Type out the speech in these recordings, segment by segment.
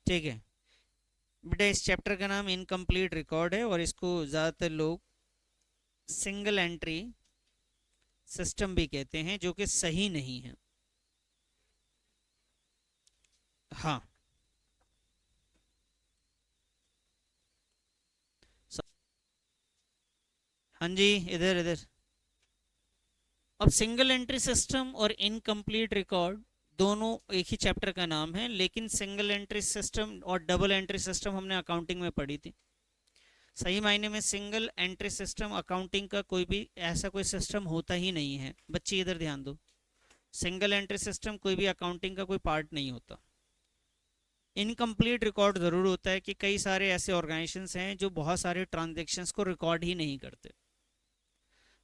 ठीक है बेटा, इस चैप्टर का नाम इनकम्प्लीट रिकॉर्ड है और इसको ज़्यादातर लोग सिंगल एंट्री सिस्टम भी कहते हैं, जो कि सही नहीं है। हाँ, हाँ जी, इधर इधर। अब सिंगल एंट्री सिस्टम और इनकम्प्लीट रिकॉर्ड दोनों एक ही चैप्टर का नाम है, लेकिन सिंगल एंट्री सिस्टम और डबल एंट्री सिस्टम हमने अकाउंटिंग में पढ़ी थी। सही मायने में सिंगल एंट्री सिस्टम अकाउंटिंग का कोई भी ऐसा कोई सिस्टम होता ही नहीं है। बच्चे इधर ध्यान दो, सिंगल एंट्री सिस्टम कोई भी अकाउंटिंग का कोई पार्ट नहीं होता। इनकम्प्लीट रिकॉर्ड ज़रूर होता है कि कई सारे ऐसे ऑर्गेनाइजेशंस हैं जो बहुत सारे ट्रांजेक्शन्स को रिकॉर्ड ही नहीं करते,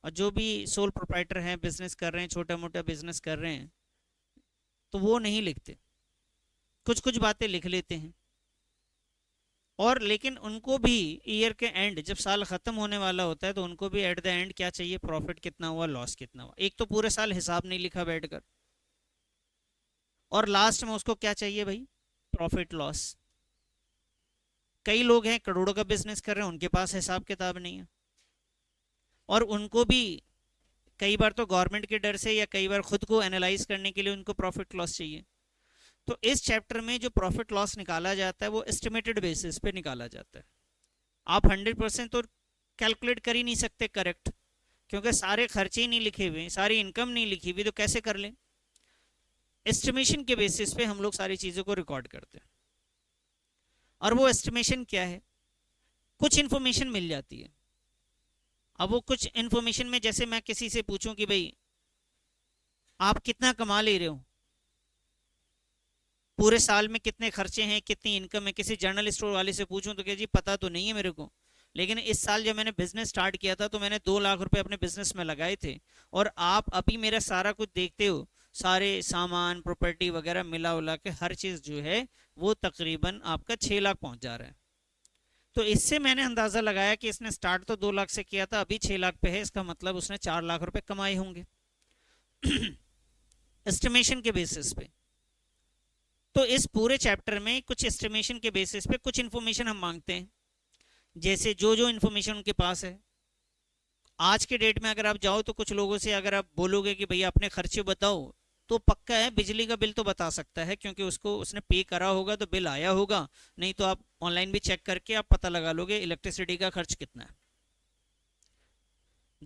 और जो भी सोल प्रोप्राइटर हैं, बिजनेस कर रहे हैं, छोटा मोटा बिजनेस कर रहे हैं, तो वो नहीं लिखते, कुछ कुछ बातें लिख लेते हैं। और लेकिन उनको भी ईयर के एंड जब साल ख़त्म होने वाला होता है तो उनको भी एट द एंड क्या चाहिए, प्रॉफिट कितना हुआ, लॉस कितना हुआ। एक तो पूरे साल हिसाब नहीं लिखा बैठकर, और लास्ट में उसको क्या चाहिए भाई, प्रॉफिट लॉस। कई लोग हैं करोड़ों का बिजनेस कर रहे हैं, उनके पास हिसाब किताब नहीं है, और उनको भी कई बार तो गवर्नमेंट के डर से या कई बार खुद को एनालाइज करने के लिए उनको प्रॉफिट लॉस चाहिए। तो इस चैप्टर में जो प्रॉफिट लॉस निकाला जाता है वो एस्टिमेटेड बेसिस पे निकाला जाता है। आप 100% तो कैलकुलेट कर ही नहीं सकते करेक्ट, क्योंकि सारे खर्चे ही नहीं लिखे हुए, सारी इनकम नहीं लिखी हुई, तो कैसे कर लें। एस्टिमेशन के बेसिस पे हम लोग सारी चीज़ों को रिकॉर्ड करते हैं। और वो एस्टिमेशन क्या है, कुछ इन्फॉर्मेशन मिल जाती है। अब वो कुछ इन्फॉर्मेशन में जैसे मैं किसी से पूछूं कि भाई आप कितना कमा ले रहे हो, पूरे साल में कितने खर्चे हैं, कितनी इनकम है, किसी जनरल स्टोर वाले से पूछूं तो क्या जी पता तो नहीं है मेरे को, लेकिन इस साल जब मैंने बिजनेस स्टार्ट किया था तो मैंने 2 लाख रुपए अपने बिजनेस में लगाए थे, और आप अभी मेरा सारा कुछ देखते हो, सारे सामान प्रॉपर्टी वगैरह मिला उला के हर चीज जो है वो तकरीबन आपका 6 लाख पहुंच जा रहा है। तो इससे मैंने अंदाजा लगाया कि इसने स्टार्ट तो 2 लाख से किया था, अभी 6 लाख पे है, इसका मतलब उसने 4 लाख रुपए कमाए होंगे एस्टिमेशन के बेसिस पे। तो इस पूरे चैप्टर में कुछ एस्टिमेशन के बेसिस पे कुछ इन्फॉर्मेशन हम मांगते हैं, जैसे जो जो इन्फॉर्मेशन उनके पास है। आज के डेट में अगर आप जाओ तो कुछ लोगों से अगर आप बोलोगे कि भैया अपने खर्चे बताओ, तो पक्का है बिजली का बिल तो बता सकता है, क्योंकि उसको उसने पे करा होगा तो बिल आया होगा, नहीं तो आप ऑनलाइन भी चेक करके आप पता लगा लोगे इलेक्ट्रिसिटी का खर्च कितना है।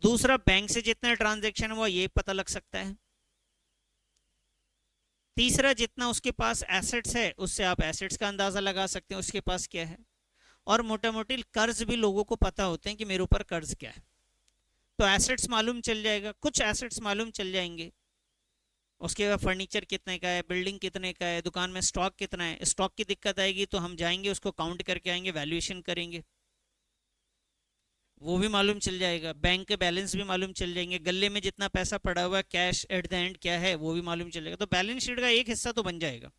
दूसरा, बैंक से जितना ट्रांजेक्शन हुआ ये पता लग सकता है। तीसरा, जितना उसके पास एसेट्स है उससे आप एसेट्स का अंदाजा लगा सकते हैं उसके पास क्या है। और मोटा मोटी कर्ज भी लोगों को पता होते हैं कि मेरे ऊपर कर्ज क्या है, तो एसेट्स मालूम चल जाएगा, कुछ एसेट्स मालूम चल जाएंगे। उसके बाद फर्नीचर कितने का है, बिल्डिंग कितने का है, दुकान में स्टॉक कितना है। स्टॉक की दिक्कत आएगी तो हम जाएंगे उसको काउंट करके आएंगे, वैल्यूएशन करेंगे, वो भी मालूम चल जाएगा। बैंक के बैलेंस भी मालूम चल जाएंगे, गले में जितना पैसा पड़ा हुआ है कैश एट द एंड क्या है वो भी मालूम चल जाएगा। तो बैलेंस शीट का एक हिस्सा तो बन जाएगा,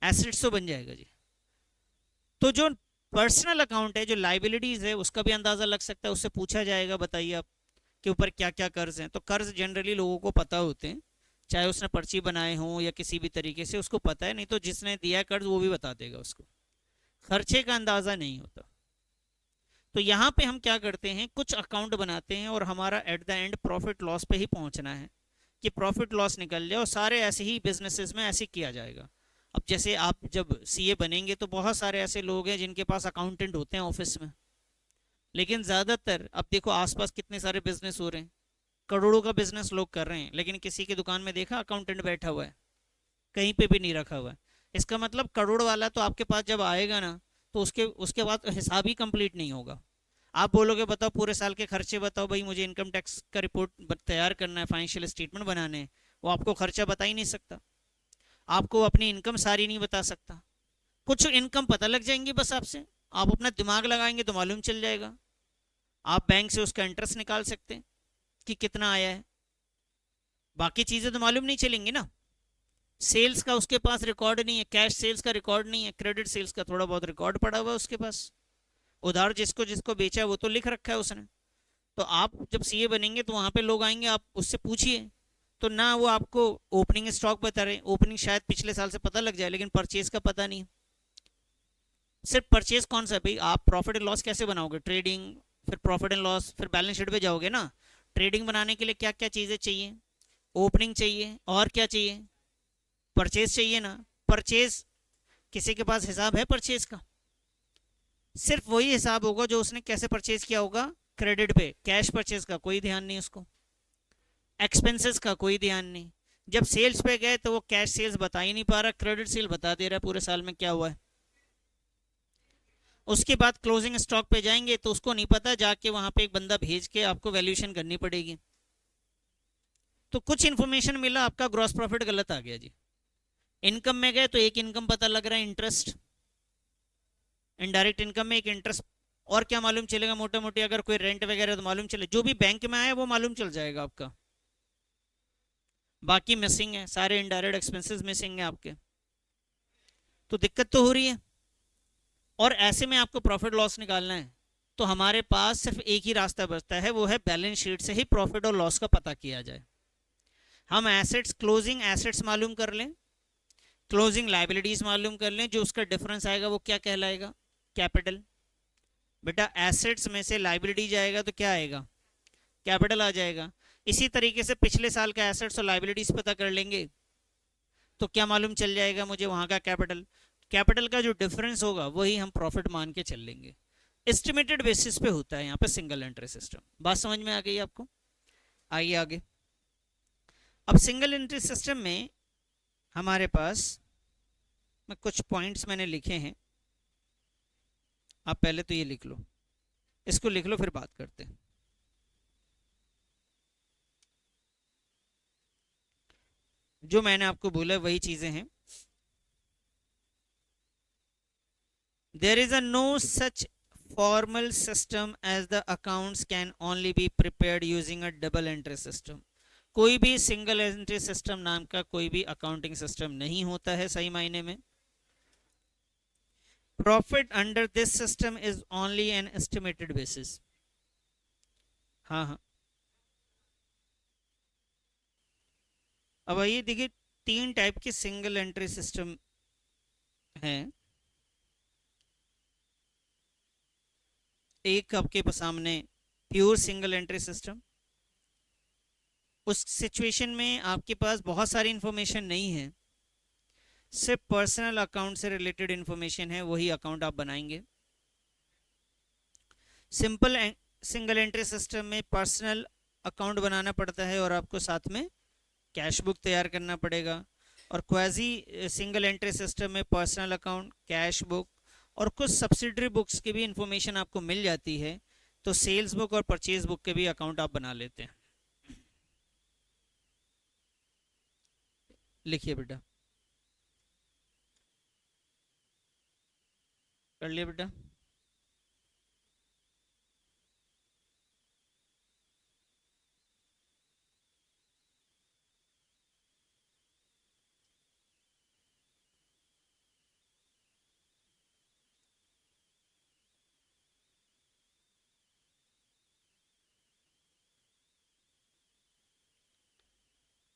एसेट्स तो बन जाएगा जी। तो जो पर्सनल अकाउंट है, जो लाइबिलिटीज है, उसका भी अंदाजा लग सकता है, उससे पूछा जाएगा बताइए आप के ऊपर क्या क्या कर्ज हैं। तो कर्ज जनरली लोगों को पता होते हैं, चाहे उसने पर्ची बनाए हों या किसी भी तरीके से उसको पता है, नहीं तो जिसने दिया है कर्ज वो भी बता देगा उसको, खर्चे का अंदाजा नहीं होता। तो यहाँ पे हम क्या करते हैं, कुछ अकाउंट बनाते हैं और हमारा at the end profit loss पे ही पहुंचना है, कि प्रॉफिट लॉस निकल जाए। और सारे ऐसे ही बिजनेसेस में ऐसे किया जाएगा। अब जैसे आप जब सीए बनेंगे तो बहुत सारे ऐसे लोग हैं जिनके पास अकाउंटेंट होते हैं ऑफिस में, लेकिन ज़्यादातर अब देखो आसपास कितने सारे बिजनेस हो रहे हैं, करोड़ों का बिजनेस लोग कर रहे हैं, लेकिन किसी की दुकान में देखा अकाउंटेंट बैठा हुआ है, कहीं पे भी नहीं रखा हुआ है। इसका मतलब करोड़ वाला तो आपके पास जब आएगा ना, तो उसके उसके बाद हिसाब ही कंप्लीट नहीं होगा। आप बोलोगे बताओ पूरे साल के खर्चे बताओ, भाई मुझे इनकम टैक्स का रिपोर्ट तैयार करना है, फाइनेंशियल स्टेटमेंट बनाने हैं, वो आपको खर्चा बता ही नहीं सकता, आपको अपनी इनकम सारी नहीं बता सकता। कुछ इनकम पता लग जाएंगी बस आपसे, आप अपना दिमाग लगाएंगे तो मालूम चल जाएगा। आप बैंक से उसका इंटरेस्ट निकाल सकते हैं कि कितना आया है, बाकी चीज़ें तो मालूम नहीं चलेंगी ना। सेल्स का उसके पास रिकॉर्ड नहीं है, कैश सेल्स का रिकॉर्ड नहीं है, क्रेडिट सेल्स का थोड़ा बहुत रिकॉर्ड पड़ा हुआ है उसके पास, उधार जिसको जिसको बेचा है वो तो लिख रखा है उसने। तो आप जब सीए बनेंगे तो वहां पे लोग आएंगे, आप उससे पूछिए, तो ना वो आपको ओपनिंग स्टॉक बता रहे, ओपनिंग शायद पिछले साल से पता लग जाए लेकिन परचेज का पता नहीं। सिर्फ परचेज कौन सा है भाई, आप प्रॉफिट एंड लॉस कैसे बनाओगे, ट्रेडिंग, फिर प्रॉफिट एंड लॉस, फिर बैलेंस शीट पे जाओगे ना। ट्रेडिंग बनाने के लिए क्या क्या चीज़ें चाहिए, ओपनिंग चाहिए, और क्या चाहिए, परचेज चाहिए ना। परचेज, किसी के पास हिसाब है परचेज का? सिर्फ वही हिसाब होगा जो उसने कैसे परचेज किया होगा, क्रेडिट पे। कैश परचेज का कोई ध्यान नहीं उसको, एक्सपेंसेस का कोई ध्यान नहीं। जब सेल्स पे गए तो वो कैश सेल्स बता ही नहीं पा रहा, क्रेडिट सेल बता दे रहा है पूरे साल में क्या हुआ है। उसके बाद क्लोजिंग स्टॉक पे जाएंगे तो उसको नहीं पता, जाके वहां पे एक बंदा भेज के आपको वैल्यूएशन करनी पड़ेगी। तो कुछ इन्फॉर्मेशन मिला, आपका ग्रॉस प्रॉफिट गलत आ गया जी। इनकम में गए तो एक इनकम पता लग रहा है, इंटरेस्ट, इनडायरेक्ट इनकम में एक इंटरेस्ट। और क्या मालूम चलेगा, मोटा मोटी अगर कोई रेंट वगैरह तो मालूम चले, जो भी बैंक में आया वो मालूम चल जाएगा आपका। बाकी मिसिंग है, सारे इनडायरेक्ट एक्सपेंसेस मिसिंग है आपके, तो दिक्कत तो हो रही है। और ऐसे में आपको प्रॉफिट लॉस निकालना है, तो हमारे पास सिर्फ एक ही रास्ता बचता है, वो है बैलेंस शीट से ही प्रॉफिट और लॉस का पता किया जाए। हम एसेट्स, क्लोजिंग एसेट्स मालूम कर लें, क्लोजिंग लाइबिलिटीज मालूम कर लें, जो उसका डिफरेंस आएगा वो क्या कहलाएगा, कैपिटल। बेटा एसेट्स में से लाइबिलिटी जाएगा तो क्या आएगा, कैपिटल आ जाएगा। इसी तरीके से पिछले साल का एसेट्स और लाइबिलिटीज पता कर लेंगे तो क्या मालूम चल जाएगा मुझे, वहां का कैपिटल। कैपिटल का जो डिफरेंस होगा वही हम प्रॉफिट मान के चल लेंगे। एस्टिमेटेड बेसिस पे होता है यहाँ पे सिंगल एंट्री सिस्टम। बात समझ में आ गई आपको? आइए आगे। अब सिंगल एंट्री सिस्टम में हमारे पास में कुछ पॉइंट्स मैंने लिखे हैं, आप पहले तो ये लिख लो, इसको लिख लो फिर बात करते हैं। जो मैंने आपको बोला वही चीजें हैं। There is a no such formal system as the accounts can only be prepared using a double entry system। कोई भी सिंगल एंट्री सिस्टम नाम का कोई भी अकाउंटिंग सिस्टम नहीं होता है सही मायने में। Profit under this system is only an estimated basis. हाँ हाँ, अब आइए देखिए, तीन टाइप के सिंगल एंट्री सिस्टम हैं। एक आपके सामने प्योर सिंगल एंट्री सिस्टम, उस सिचुएशन में आपके पास बहुत सारी इंफॉर्मेशन नहीं है, सिर्फ पर्सनल अकाउंट से रिलेटेड इंफॉर्मेशन है, वही अकाउंट आप बनाएंगे। सिंपल सिंगल एंट्री सिस्टम में पर्सनल अकाउंट बनाना पड़ता है और आपको साथ में कैश बुक तैयार करना पड़ेगा। और क्वाजी सिंगल एंट्री सिस्टम में पर्सनल अकाउंट, कैश बुक और कुछ सब्सिडरी बुक्स की भी इंफॉर्मेशन आपको मिल जाती है, तो सेल्स बुक और परचेज बुक के भी अकाउंट आप बना लेते हैं। लिखिए बेटा, कर लिया बेटा?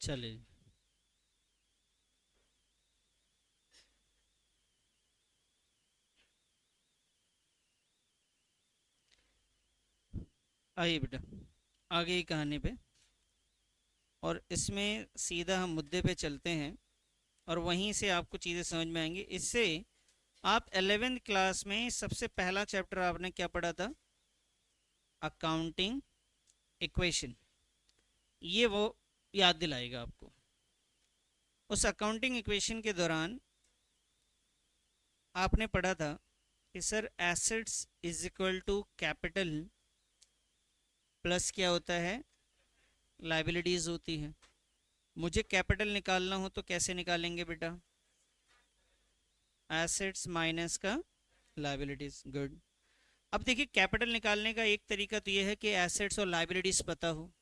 चलिए, आइए बेटा आगे की कहानी पे, और इसमें सीधा हम मुद्दे पे चलते हैं और वहीं से आपको चीज़ें समझ में आएंगी। इससे आप 11th क्लास में सबसे पहला चैप्टर आपने क्या पढ़ा था, अकाउंटिंग इक्वेशन, ये वो याद दिलाएगा आपको। उस अकाउंटिंग इक्वेशन के दौरान आपने पढ़ा था कि sir assets is equal to capital plus क्या होता है, लाइबिलिटीज होती है। मुझे कैपिटल निकालना हो तो कैसे निकालेंगे बेटा, एसेट्स माइनस का लाइबिलिटीज। गुड। अब देखिए कैपिटल निकालने का एक तरीका तो ये है कि एसेट्स और लाइबिलिटीज पता हो।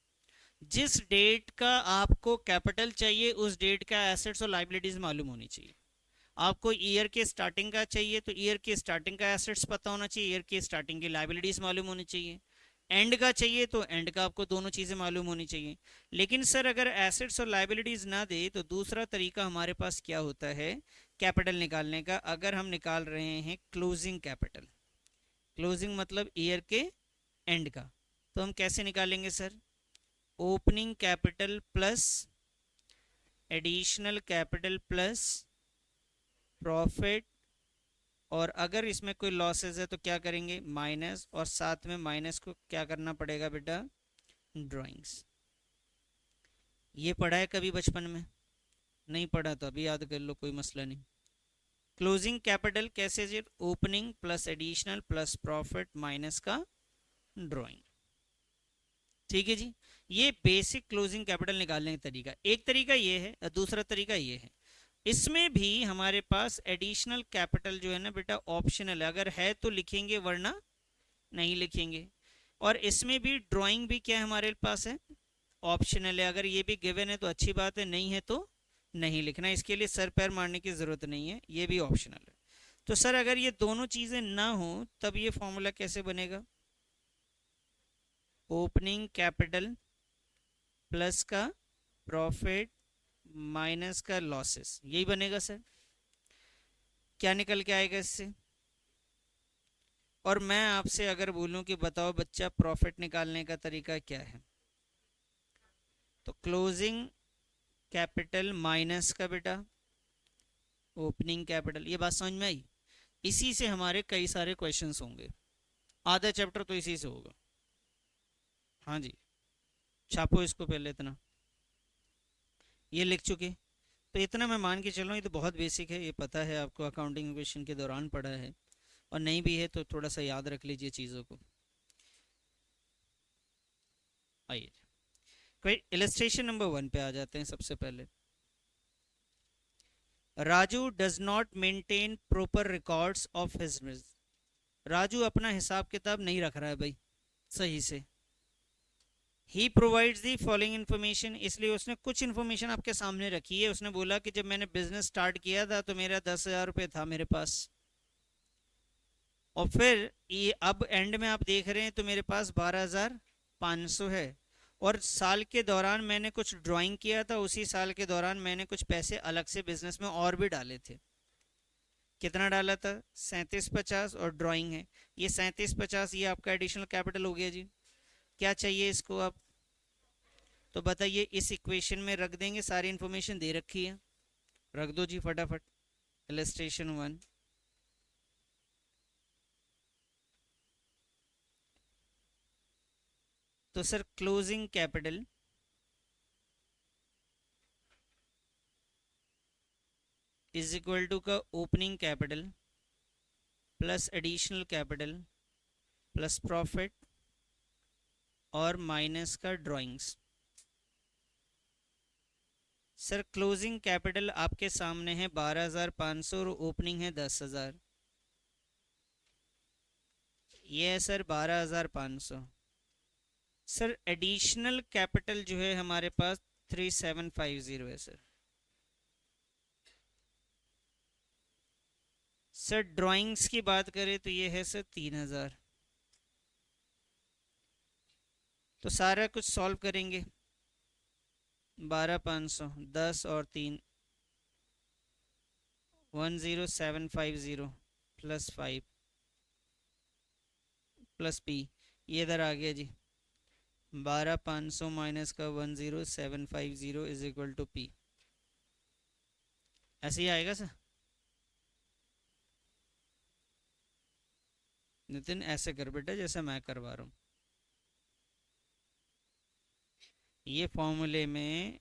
जिस डेट का आपको कैपिटल चाहिए उस डेट का एसेट्स और लाइबिलिटीज मालूम होनी चाहिए। आपको ईयर के स्टार्टिंग का चाहिए तो ईयर के स्टार्टिंग का एसेट्स पता होना चाहिए, ईयर के स्टार्टिंग की लाइबिलिटीज मालूम होनी चाहिए। एंड का चाहिए तो एंड का आपको दोनों चीज़ें मालूम होनी चाहिए। लेकिन सर अगर एसेट्स और लाइबिलिटीज़ ना दे तो दूसरा तरीका हमारे पास क्या होता है कैपिटल निकालने का, अगर हम निकाल रहे हैं क्लोजिंग कैपिटल। क्लोजिंग मतलब ईयर के एंड का। तो हम कैसे निकालेंगे sir, opening capital plus additional capital plus profit, और अगर इसमें कोई लॉसेस है तो क्या करेंगे माइनस, और साथ में माइनस को क्या करना पड़ेगा बेटा, ड्राइंग्स। ये पढ़ा है कभी बचपन में? नहीं पढ़ा तो अभी याद कर लो, कोई मसला नहीं। क्लोजिंग कैपिटल कैसे जी, opening plus additional plus profit minus का ड्राइंग। ठीक है जी, ये बेसिक क्लोजिंग कैपिटल निकालने का तरीका। एक तरीका ये है और दूसरा तरीका ये है। इसमें भी हमारे पास एडिशनल कैपिटल जो है ना बेटा ऑप्शनल है, अगर है तो लिखेंगे वरना नहीं लिखेंगे। और इसमें भी ड्राइंग भी क्या है हमारे पास है, ऑप्शनल है। अगर ये भी गिवन है तो अच्छी बात है, नहीं है तो नहीं लिखना, इसके लिए सर पैर मारने की ज़रूरत नहीं है, ये भी ऑप्शनल है। तो सर अगर ये दोनों चीज़ें ना हो तब ये फॉर्मूला कैसे बनेगा, ओपनिंग कैपिटल प्लस का प्रॉफिट माइनस का लॉसेस, यही बनेगा सर। क्या निकल के आएगा इससे? और मैं आपसे अगर बोलूं कि बताओ बच्चा प्रॉफिट निकालने का तरीका क्या है, तो क्लोजिंग कैपिटल माइनस का बेटा ओपनिंग कैपिटल। ये बात समझ में आई? इसी से हमारे कई सारे क्वेश्चंस होंगे, आधा चैप्टर तो इसी से होगा। हाँ जी, छापो इसको पहले इतना, ये लिख चुके। तो इतना मैं मान के चल रहा हूँ, ये तो बहुत बेसिक है, ये पता है आपको, अकाउंटिंग क्वेश्चन के दौरान पढ़ा है, और नहीं भी है तो थोड़ा सा याद रख लीजिए चीज़ों को। आइए कोई इलस्ट्रेशन नंबर 1 पे आ जाते हैं सबसे पहले। Raju does not maintain proper records of his business. Raju अपना हिसाब किताब नहीं रख रहा है भाई सही से। ही प्रोवाइड्स दी फॉलोइंग इन्फॉर्मेशन, इसलिए उसने कुछ इन्फॉर्मेशन आपके सामने रखी है। उसने बोला कि जब मैंने बिजनेस स्टार्ट किया था तो मेरा 10,000 रुपये था मेरे पास, और फिर ये अब एंड में आप देख रहे हैं तो मेरे पास 12,500 है। और साल के दौरान मैंने कुछ ड्राइंग किया था, उसी साल के दौरान मैंने कुछ पैसे अलग से बिजनेस में और भी डाले थे। कितना डाला था, 3750, और ड्राइंग है ये 3750, ये आपका एडिशनल कैपिटल हो गया जी। क्या चाहिए इसको आप, तो बताइए, इस इक्वेशन में रख देंगे, सारी इंफॉर्मेशन दे रखी है, रख दो जी फटाफट। इलस्ट्रेशन 1, तो sir closing capital is equal to का opening capital plus additional capital plus profit और माइनस का ड्राइंग्स। सर क्लोजिंग कैपिटल आपके सामने है 12,500 और ओपनिंग है 10,000, ये है सर 12,500। सर एडिशनल कैपिटल जो है हमारे पास 3750 है सर। सर ड्राइंग्स की बात करें तो ये है सर 3,000। तो सारा कुछ सॉल्व करेंगे, 12,500 10 और 3 10,750 प्लस 5 प्लस पी, ये इधर आ गया जी 12,500 माइनस का 10,750 इज इक्वल टू पी। ऐसे ही आएगा सर नितिन, ऐसे कर बेटा जैसे मैं करवा रहा हूँ। ये फॉर्मूले में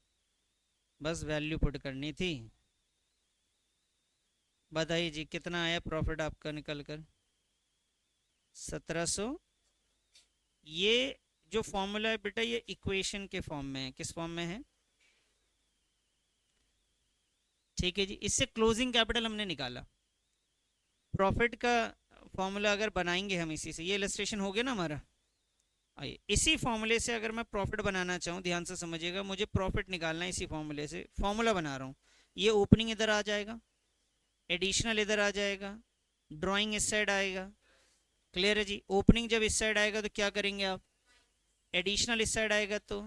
बस वैल्यू पुट करनी थी। बताइए जी कितना आया प्रॉफिट आपका निकल कर, 1,700। ये जो फॉर्मूला है बेटा ये इक्वेशन के फॉर्म में है, किस फॉर्म में है, ठीक है जी। इससे क्लोजिंग कैपिटल हमने निकाला, प्रॉफिट का फॉर्मूला अगर बनाएंगे हम इसी से, ये इलस्ट्रेशन हो गया ना हमारा। आइए इसी फॉर्मूले से अगर मैं प्रॉफिट बनाना चाहूँ, ध्यान से समझिएगा, मुझे प्रॉफिट निकालना है इसी फॉर्मूले से, फॉर्मूला बना रहा हूँ। ये ओपनिंग इधर आ जाएगा, एडिशनल इधर आ जाएगा, ड्राइंग इस साइड आएगा। क्लियर है जी। ओपनिंग जब इस साइड आएगा तो क्या करेंगे आप, एडिशनल इस साइड आएगा तो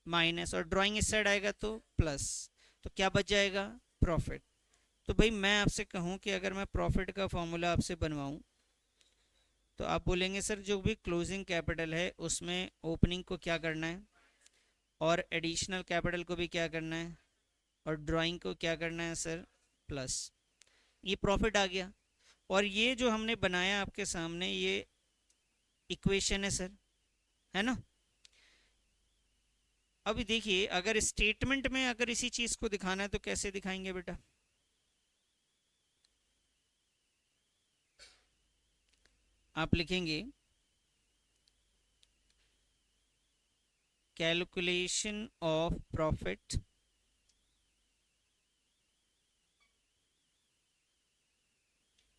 माइनस, और ड्राइंग इस साइड आएगा तो प्लस। तो क्या बच जाएगा? प्रॉफिट। तो भाई मैं आपसे कहूँ कि अगर मैं प्रॉफिट का फॉर्मूला आपसे बनवाऊँ तो आप बोलेंगे सर जो भी क्लोजिंग कैपिटल है उसमें ओपनिंग को क्या करना है, और एडिशनल कैपिटल को भी क्या करना है, और ड्राइंग को क्या करना है सर, प्लस। ये प्रॉफिट आ गया। और ये जो हमने बनाया आपके सामने ये इक्वेशन है सर, है ना। अभी देखिए अगर स्टेटमेंट में अगर इसी चीज को दिखाना है तो कैसे दिखाएंगे बेटा? आप लिखेंगे calculation of profit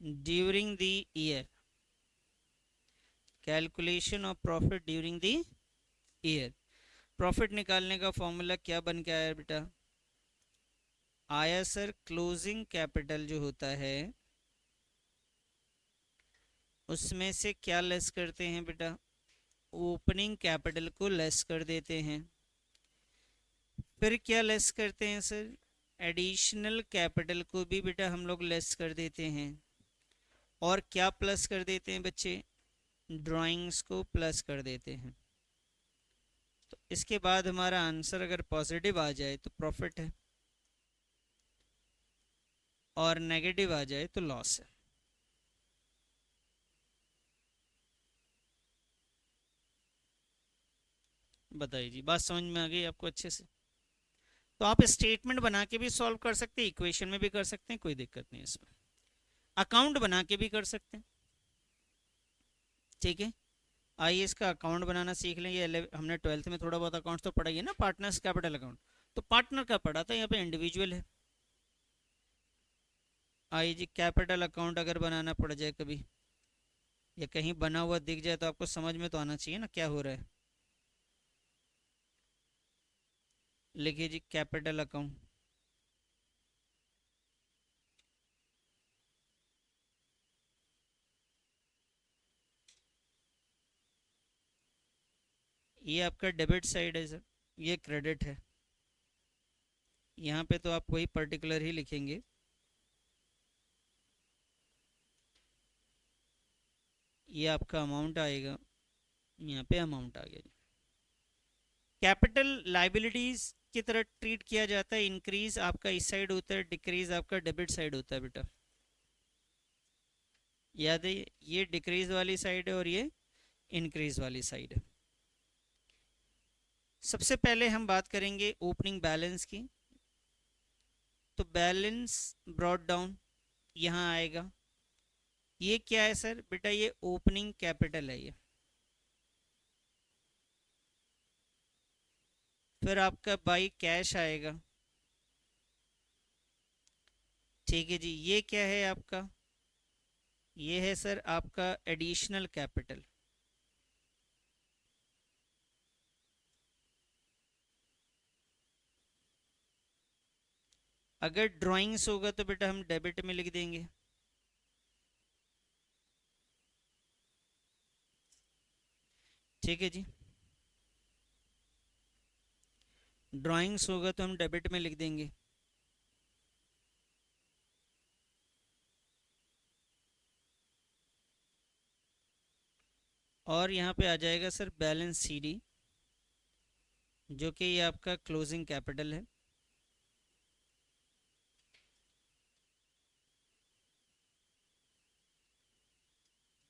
during the year, calculation of profit during the year. Profit निकालने का फॉर्मूला क्या बन के आया बेटा? आया सर क्लोजिंग कैपिटल जो होता है उसमें से क्या लेस करते हैं बेटा? ओपनिंग कैपिटल को लेस कर देते हैं। फिर क्या लेस करते हैं सर? एडिशनल कैपिटल को भी बेटा हम लोग लेस कर देते हैं। और क्या प्लस कर देते हैं बच्चे? ड्राइंग्स को प्लस कर देते हैं। तो इसके बाद हमारा आंसर अगर पॉजिटिव आ जाए तो प्रॉफिट है, और नेगेटिव आ जाए तो लॉस है। बताइए जी, बात समझ में आ गई आपको अच्छे से? तो आप स्टेटमेंट बना के भी सॉल्व कर सकते हैं, इक्वेशन में भी कर सकते हैं, कोई दिक्कत नहीं है इसमें। अकाउंट बना के भी कर सकते हैं, ठीक है। आइए इसका अकाउंट बनाना सीख लें। ये हमने 12th में थोड़ा बहुत अकाउंट तो पढ़ा ही है ना, पार्टनर्स कैपिटल अकाउंट। तो पार्टनर का पढ़ा था, यहाँ पे इंडिविजुअल है। आइए जी कैपिटल अकाउंट अगर बनाना पड़ जाए कभी, या कहीं बना हुआ दिख जाए तो आपको समझ में तो आना चाहिए ना क्या हो रहा है। लिखिए जी कैपिटल अकाउंट। ये आपका डेबिट साइड है सर, ये क्रेडिट है। यहाँ पे तो आप वही पर्टिकुलर ही लिखेंगे। ये आपका अमाउंट आएगा, यहाँ पे अमाउंट आ गया। कैपिटल लाइबिलिटीज की तरह ट्रीट किया जाता है। इंक्रीज आपका इस साइड होता है, डिक्रीज आपका डेबिट साइड होता है बेटा। याद है, ये डिक्रीज वाली साइड है और ये इंक्रीज वाली साइड है। सबसे पहले हम बात करेंगे ओपनिंग बैलेंस की। तो बैलेंस ब्रॉट डाउन यहाँ आएगा। ये क्या है सर बेटा? ये ओपनिंग कैपिटल है ये। फिर आपका बाई कैश आएगा, ठीक है जी। ये क्या है आपका? ये है सर आपका एडिशनल कैपिटल। अगर ड्राइंग्स होगा तो बेटा हम डेबिट में लिख देंगे, ठीक है जी। ड्राइंग्स होगा तो हम डेबिट में लिख देंगे। और यहाँ पे आ जाएगा सर बैलेंस सीडी, जो कि ये आपका क्लोजिंग कैपिटल है।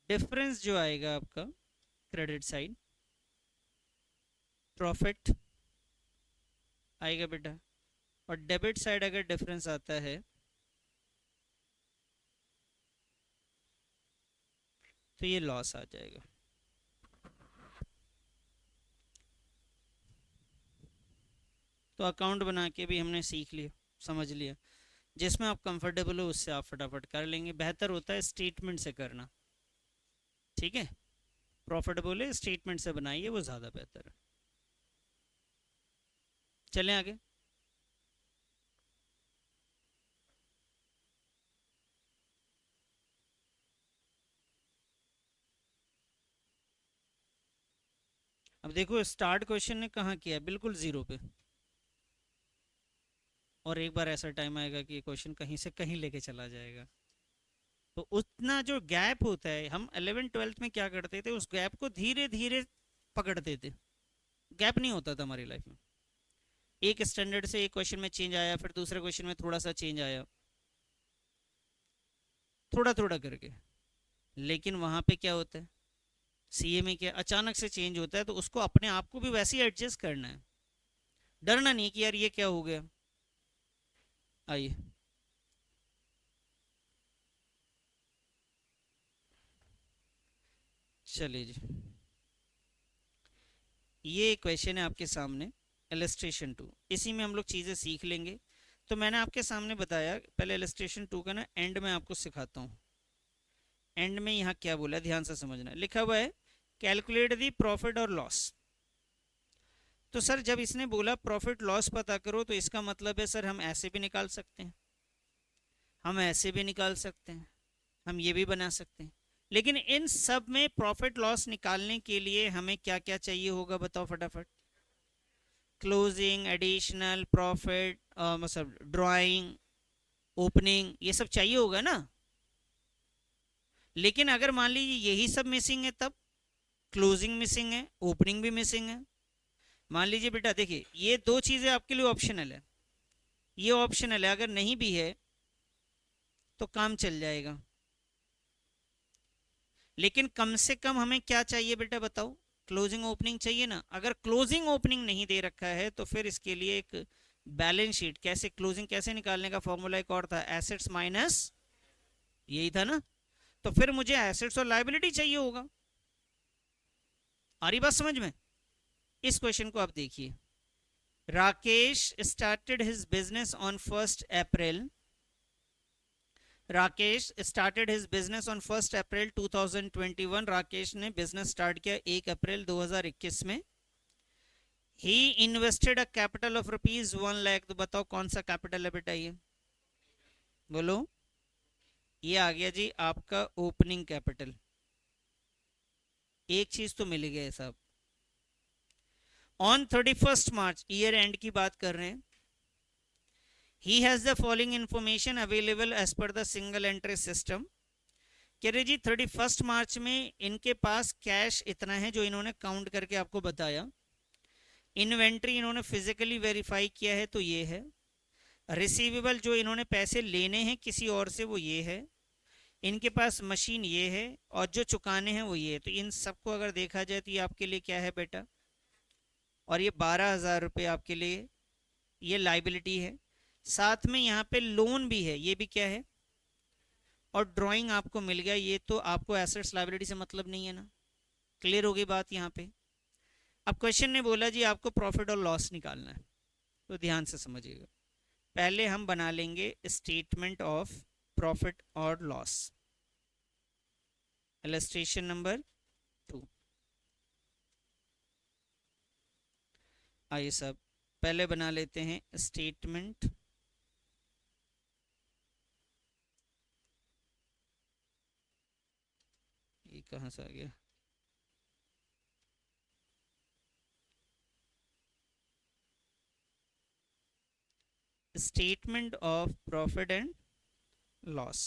डिफरेंस जो आएगा आपका क्रेडिट साइड, प्रॉफिट आएगा बेटा। और डेबिट साइड अगर डिफरेंस आता है तो ये लॉस आ जाएगा। तो अकाउंट बना के भी हमने सीख लिया, समझ लिया। जिसमें आप कंफर्टेबल हो उससे आप फटाफट कर लेंगे। बेहतर होता है स्टेटमेंट से करना, ठीक है। प्रॉफिट बोले स्टेटमेंट से बनाइए, वो ज़्यादा बेहतर है। चलें आगे। अब देखो स्टार्ट क्वेश्चन ने कहाँ किया, बिल्कुल जीरो पे। और एक बार ऐसा टाइम आएगा कि ये क्वेश्चन कहीं से कहीं लेके चला जाएगा। तो उतना जो गैप होता है, हम 11th 12th में क्या करते थे, उस गैप को धीरे धीरे पकड़ते थे। गैप नहीं होता था हमारी लाइफ में। एक स्टैंडर्ड से एक क्वेश्चन में चेंज आया, फिर दूसरे क्वेश्चन में थोड़ा सा चेंज आया, थोड़ा थोड़ा करके। लेकिन वहां पे क्या होता है, सीए में क्या अचानक से चेंज होता है, तो उसको अपने आप को भी वैसे ही एडजस्ट करना है। डरना नहीं कि यार ये क्या हो गया। आइए, चलिए जी, ये क्वेश्चन है आपके सामने, इलस्ट्रेशन 2। इसी में हम लोग चीज़ें सीख लेंगे। तो मैंने आपके सामने बताया, पहले इलस्ट्रेशन 2 का ना एंड में आपको सिखाता हूँ। एंड में यहाँ क्या बोला है, ध्यान से समझना। लिखा हुआ है कैलकुलेट दी प्रॉफिट और लॉस। तो सर जब इसने बोला प्रॉफिट लॉस पता करो, तो इसका मतलब है सर हम ऐसे भी निकाल सकते हैं, हम ऐसे भी निकाल सकते हैं, हम ये भी बना सकते हैं। लेकिन इन सब में प्रॉफिट लॉस निकालने के लिए हमें क्या क्या चाहिए होगा, बताओ फटाफट। क्लोजिंग, एडिशनल प्रॉफिट, मतलब ड्राइंग, ओपनिंग, ये सब चाहिए होगा ना। लेकिन अगर मान लीजिए यही सब मिसिंग है, तब क्लोजिंग मिसिंग है, ओपनिंग भी मिसिंग है। मान लीजिए बेटा, देखिए ये दो चीजें आपके लिए ऑप्शनल है, ये ऑप्शनल है, अगर नहीं भी है तो काम चल जाएगा। लेकिन कम से कम हमें क्या चाहिए बेटा, बताओ। क्लोजिंग ओपनिंग चाहिए ना। अगर क्लोजिंग ओपनिंग नहीं दे रखा है, तो फिर इसके लिए एक बैलेंस शीट, कैसे क्लोजिंग कैसे निकालने का फॉर्मूला एक और था, एसेट्स माइनस, यही था ना। तो फिर मुझे एसेट्स और लायबिलिटी चाहिए होगा। आ रही बात समझ में। इस क्वेश्चन को आप देखिए। Rakesh started his business on 1 April. Rakesh started his business on 1 April 2021। Rakesh ने बिजनेस स्टार्ट किया 1 अप्रैल 2021 में। He invested a capital of ₹1 lakh. तो बताओ कौन सा कैपिटल है बेटा ये, बोलो। ये आ गया जी आपका ओपनिंग कैपिटल। एक चीज तो मिल गया साहब। ऑन 31 मार्च, ईयर एंड की बात कर रहे हैं, he has the following information available as per the single entry system. कह रहे जी 31 मार्च में इनके पास कैश इतना है जो इन्होंने काउंट करके आपको बताया। इन्वेंट्री इन्होंने फिजिकली वेरीफाई किया है, तो ये है। रिसीवेबल जो इन्होंने पैसे लेने हैं किसी और से, वो ये है। इनके पास मशीन ये है, और जो चुकाने हैं वो ये है। तो इन सबको अगर देखा जाए तो ये आपके लिए क्या है बेटा, और ये 12,000 रुपये आपके लिए ये लाइबिलिटी है। साथ में यहाँ पे लोन भी है, ये भी क्या है, और ड्राइंग आपको मिल गया। ये तो आपको एसेट्स लाइबिलिटी से मतलब नहीं है ना। क्लियर होगी बात यहाँ पे। अब क्वेश्चन ने बोला जी आपको प्रॉफिट और लॉस निकालना है, तो ध्यान से समझिएगा। पहले हम बना लेंगे स्टेटमेंट ऑफ प्रॉफिट और लॉस, इलस्ट्रेशन नंबर 2। आइए सब पहले बना लेते हैं स्टेटमेंट ये कहाँ से आ गया, statement of profit and loss.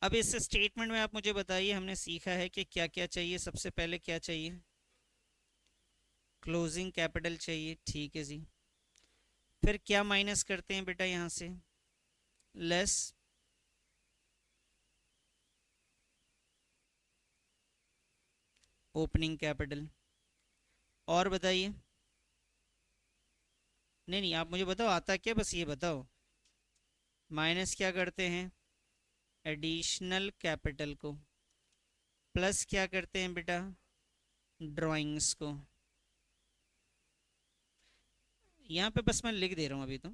अब इस स्टेटमेंट में आप मुझे बताइए, हमने सीखा है कि क्या क्या चाहिए। सबसे पहले क्या चाहिए, क्लोजिंग कैपिटल चाहिए, ठीक है जी। फिर क्या माइनस करते हैं बेटा यहाँ से, लेस ओपनिंग कैपिटल। और बताइए, नहीं नहीं आप मुझे बताओ आता क्या, बस ये बताओ। माइनस क्या करते हैं, एडिशनल कैपिटल को। प्लस क्या करते हैं बेटा, ड्राइंग्स को। यहाँ पे बस मैं लिख दे रहा हूँ अभी। तो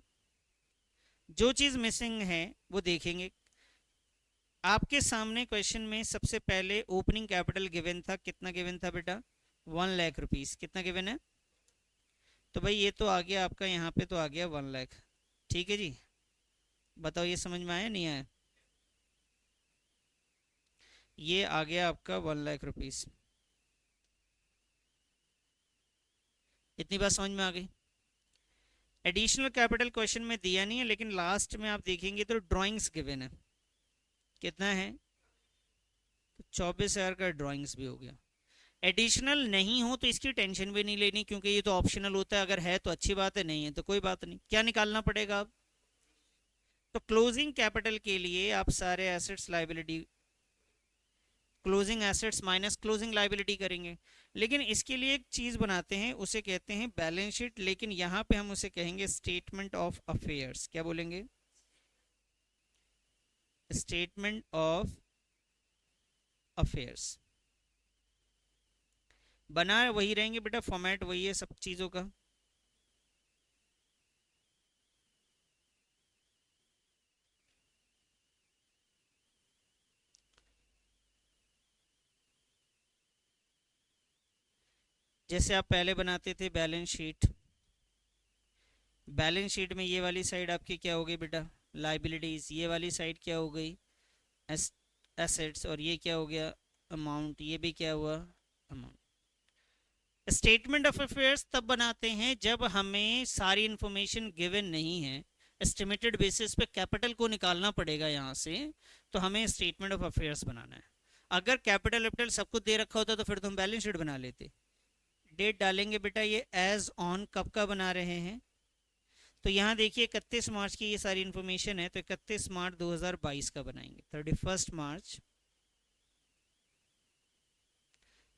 जो चीज़ मिसिंग है वो देखेंगे। आपके सामने क्वेश्चन में सबसे पहले ओपनिंग कैपिटल गिवन था, कितना गिवन था बेटा, 1 लाख रुपीस। कितना गिवन है, तो भाई ये तो आ गया आपका, यहाँ पे तो आ गया 1 लाख। ठीक है जी, बताओ ये समझ में आया नहीं आया। ये आ गया आपका 1 लाख रुपीस। इतनी बात समझ में आ गई। एडिशनल कैपिटल क्वेश्चन में दिया नहीं है, लेकिन लास्ट में आप देखेंगे तो ड्राइंग्स गिवन है। कितना है? तो 24,000 का ड्राइंग्स भी हो गया। एडिशनल नहीं हो तो इसकी टेंशन भी नहीं लेनी, क्योंकि ये तो ऑप्शनल होता है। अगर है तो अच्छी बात है, नहीं है तो कोई बात नहीं। क्या निकालना पड़ेगा अब? तो क्लोजिंग कैपिटल के लिए आप सारे assets liability, closing assets minus closing liability करेंगे। लेकिन इसके लिए एक चीज बनाते हैं, उसे कहते हैं बैलेंस शीट, लेकिन यहाँ पे हम उसे कहेंगे स्टेटमेंट ऑफ अफेयर्स। क्या बोलेंगे? Statement of affairs. बना वही रहेंगे बेटा, फॉर्मेट वही है सब चीजों का। जैसे आप पहले बनाते थे बैलेंस शीट, बैलेंस शीट में ये वाली साइड आपकी क्या हो गई बेटा? लाइबिलिटीज। ये वाली साइड क्या हो गई? एसेट्स। और ये क्या हो गया? अमाउंट। ये भी क्या हुआ? अमाउंट। स्टेटमेंट ऑफ अफेयर्स तब बनाते हैं जब हमें सारी इंफॉर्मेशन गिवन नहीं है, एस्टिमेटेड बेसिस पे कैपिटल को निकालना पड़ेगा यहाँ से, तो हमें स्टेटमेंट ऑफ अफेयर्स बनाना है। अगर कैपिटल वैपिटल सब कुछ दे रखा होता तो फिर तो हम बैलेंस शीट बना लेते। डेट डालेंगे बेटा, ये एज ऑन कब का बना रहे हैं? तो यहाँ देखिए 31 मार्च की ये सारी इन्फॉर्मेशन है, तो 31 मार्च 2022 का बनाएंगे, 31 मार्च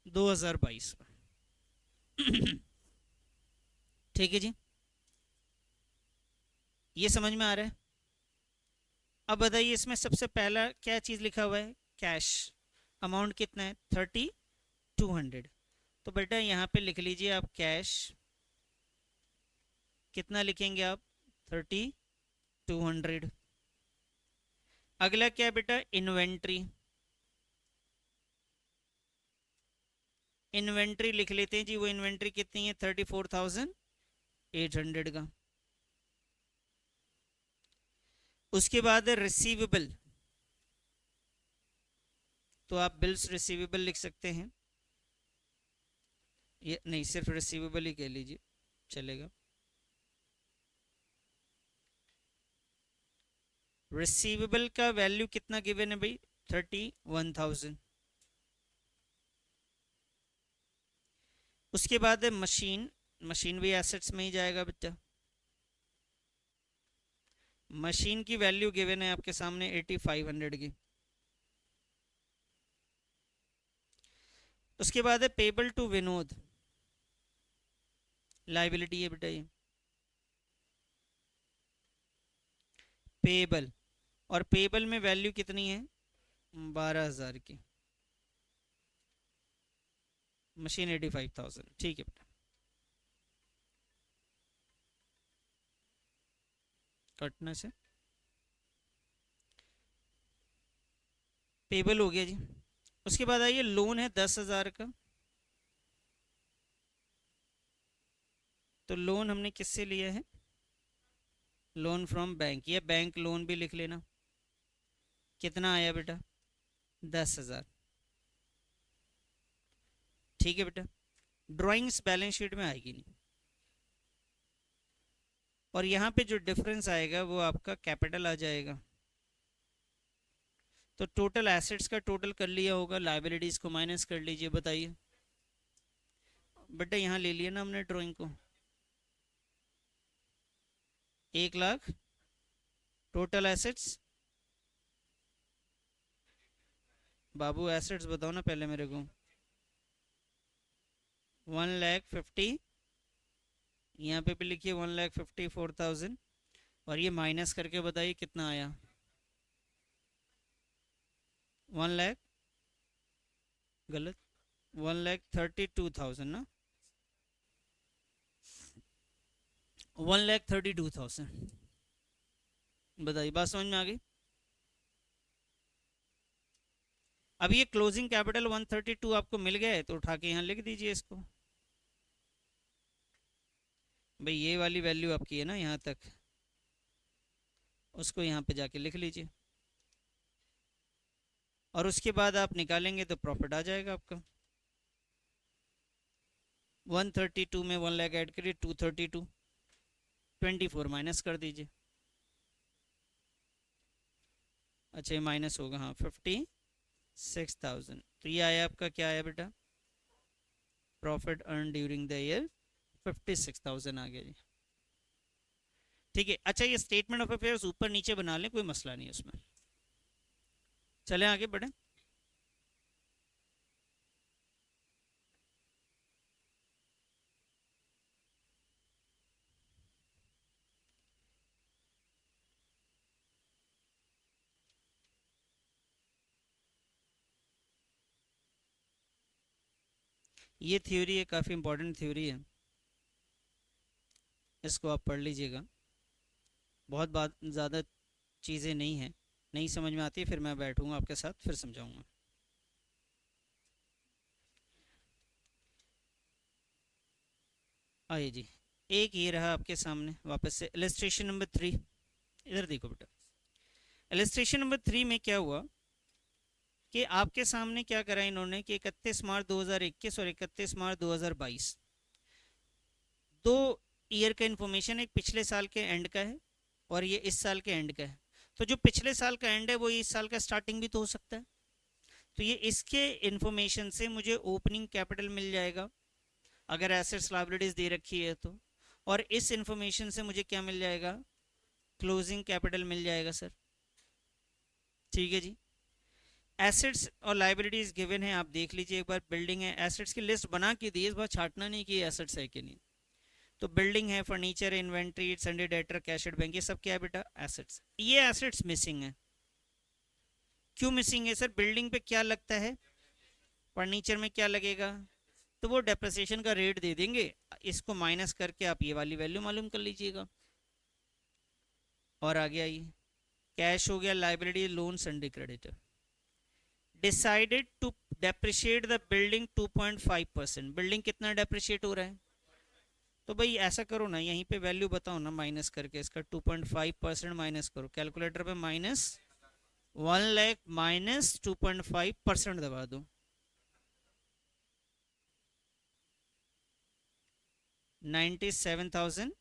2022 का। ठीक है जी, ये समझ में आ रहा है? अब बताइए इसमें सबसे पहला क्या चीज़ लिखा हुआ है? कैश। अमाउंट कितना है? 3200। तो बेटा यहाँ पे लिख लीजिए आप कैश। कितना लिखेंगे आप? 3200। अगला क्या है बेटा? इन्वेंट्री। इन्वेंट्री लिख लेते हैं जी। वो इन्वेंट्री कितनी है? 34,800 का। उसके बाद रिसीवेबल, तो आप बिल्स रिसीवेबल लिख सकते हैं। ये नहीं, सिर्फ रिसीवेबल ही कह लीजिए, चलेगा। रिसीवेबल का वैल्यू कितना गिवन है भाई? 31,000। उसके बाद है मशीन। मशीन भी एसेट्स में ही जाएगा बेटा। मशीन की वैल्यू गिवन है आपके सामने 8500 की। उसके बाद है पेबल टू विनोद, लाइबिलिटी है बेटा ये, पेबल। और पेबल में वैल्यू कितनी है? 12,000 की। मशीन 85,000। ठीक है बेटा, कटने से पेबल हो गया जी। उसके बाद आइए लोन है 10,000 का। तो लोन हमने किससे लिया है? लोन फ्रॉम बैंक, या बैंक लोन भी लिख लेना। कितना आया बेटा? 10,000। ठीक है बेटा, ड्राइंग्स बैलेंस शीट में आएगी नहीं। और यहाँ पे जो डिफरेंस आएगा वो आपका कैपिटल आ जाएगा। तो टोटल एसेट्स का टोटल कर लिया होगा, लाइबिलिटीज को माइनस कर लीजिए। बताइए बेटा, यहाँ ले लिया ना हमने ड्राइंग को। 1,00,000 टोटल एसेट्स। बाबू एसेट्स बताओ ना पहले मेरे को। 1,50,000, यहाँ पे भी लिखिए 1,54,000। और ये माइनस करके बताइए कितना आया? 1,00,000, गलत, 1,32,000 ना, 1,32,000। बताइए, बात समझ में आ गई? अब ये क्लोजिंग कैपिटल 132 आपको मिल गया है, तो उठा के यहाँ लिख दीजिए इसको। भाई ये वाली वैल्यू आपकी है ना यहाँ तक, उसको यहाँ पे जाके लिख लीजिए। और उसके बाद आप निकालेंगे तो प्रॉफिट आ जाएगा आपका। 132 में 1 लाख ऐड करिए, 232, 24 माइनस कर दीजिए। अच्छा ये माइनस होगा, हाँ 56,000। तो ये आया आपका, क्या आया बेटा, profit earn during the year 56,000 आ गया जी। ठीक है, अच्छा ये स्टेटमेंट ऑफ अफेयर्स ऊपर नीचे बना लें, कोई मसला नहीं है उसमें। चलें आगे बढ़ें। ये थ्योरी है, काफ़ी इंपॉर्टेंट थ्योरी है, इसको आप पढ़ लीजिएगा। बहुत बात ज़्यादा चीज़ें नहीं हैं, नहीं समझ में आती, फिर मैं बैठूंगा आपके साथ फिर समझाऊंगा। आइए जी, एक ये रहा आपके सामने वापस से इलस्ट्रेशन नंबर 3। इधर देखो बेटा, इलस्ट्रेशन नंबर 3 में क्या हुआ कि आपके सामने क्या करा इन्होंने कि 31 मार्च 2021 और 31 मार्च 2022 दो ईयर का इन्फॉर्मेशन, एक पिछले साल के एंड का है और ये इस साल के एंड का है। तो जो पिछले साल का एंड है वो इस साल का स्टार्टिंग भी तो हो सकता है। तो ये इसके इन्फॉर्मेशन से मुझे ओपनिंग कैपिटल मिल जाएगा अगर एसेट्स लायबिलिटीज दे रखी है तो, और इस इन्फॉर्मेशन से मुझे क्या मिल जाएगा, क्लोजिंग कैपिटल मिल जाएगा सर। ठीक है जी, एसेट्स और लाइबिलिटीज गिवन है, आप देख लीजिए एक बार। बिल्डिंग है, एसेट्स की लिस्ट बना के दी, इस बार छाटना नहीं कि एसेट्स है कि नहीं। तो बिल्डिंग है, furniture, inventory, Sunday debtor, cash at bank, ये सब क्या है बेटा, एसेट्स। ये एसेट्स मिसिंग है। क्यों मिसिंग है सर, बिल्डिंग पे क्या लगता है, फर्नीचर में क्या लगेगा, तो वो डेप्रिसिएशन का रेट दे देंगे, इसको माइनस करके आप ये वाली वैल्यू मालूम कर लीजिएगा। और आगे आइए, कैश हो गया, liability, loan, sundry creditor. Decided to depreciate the building 2.5%। Building कितना डेप्रिशिएट हो रहा है, तो भाई ऐसा करो ना, यहीं पे वैल्यू बताओ ना माइनस करके, इसका 2.5% माइनस करो कैलकुलेटर पे, माइनस 1 लाख माइनस 2.5% दबा दो, 97,000।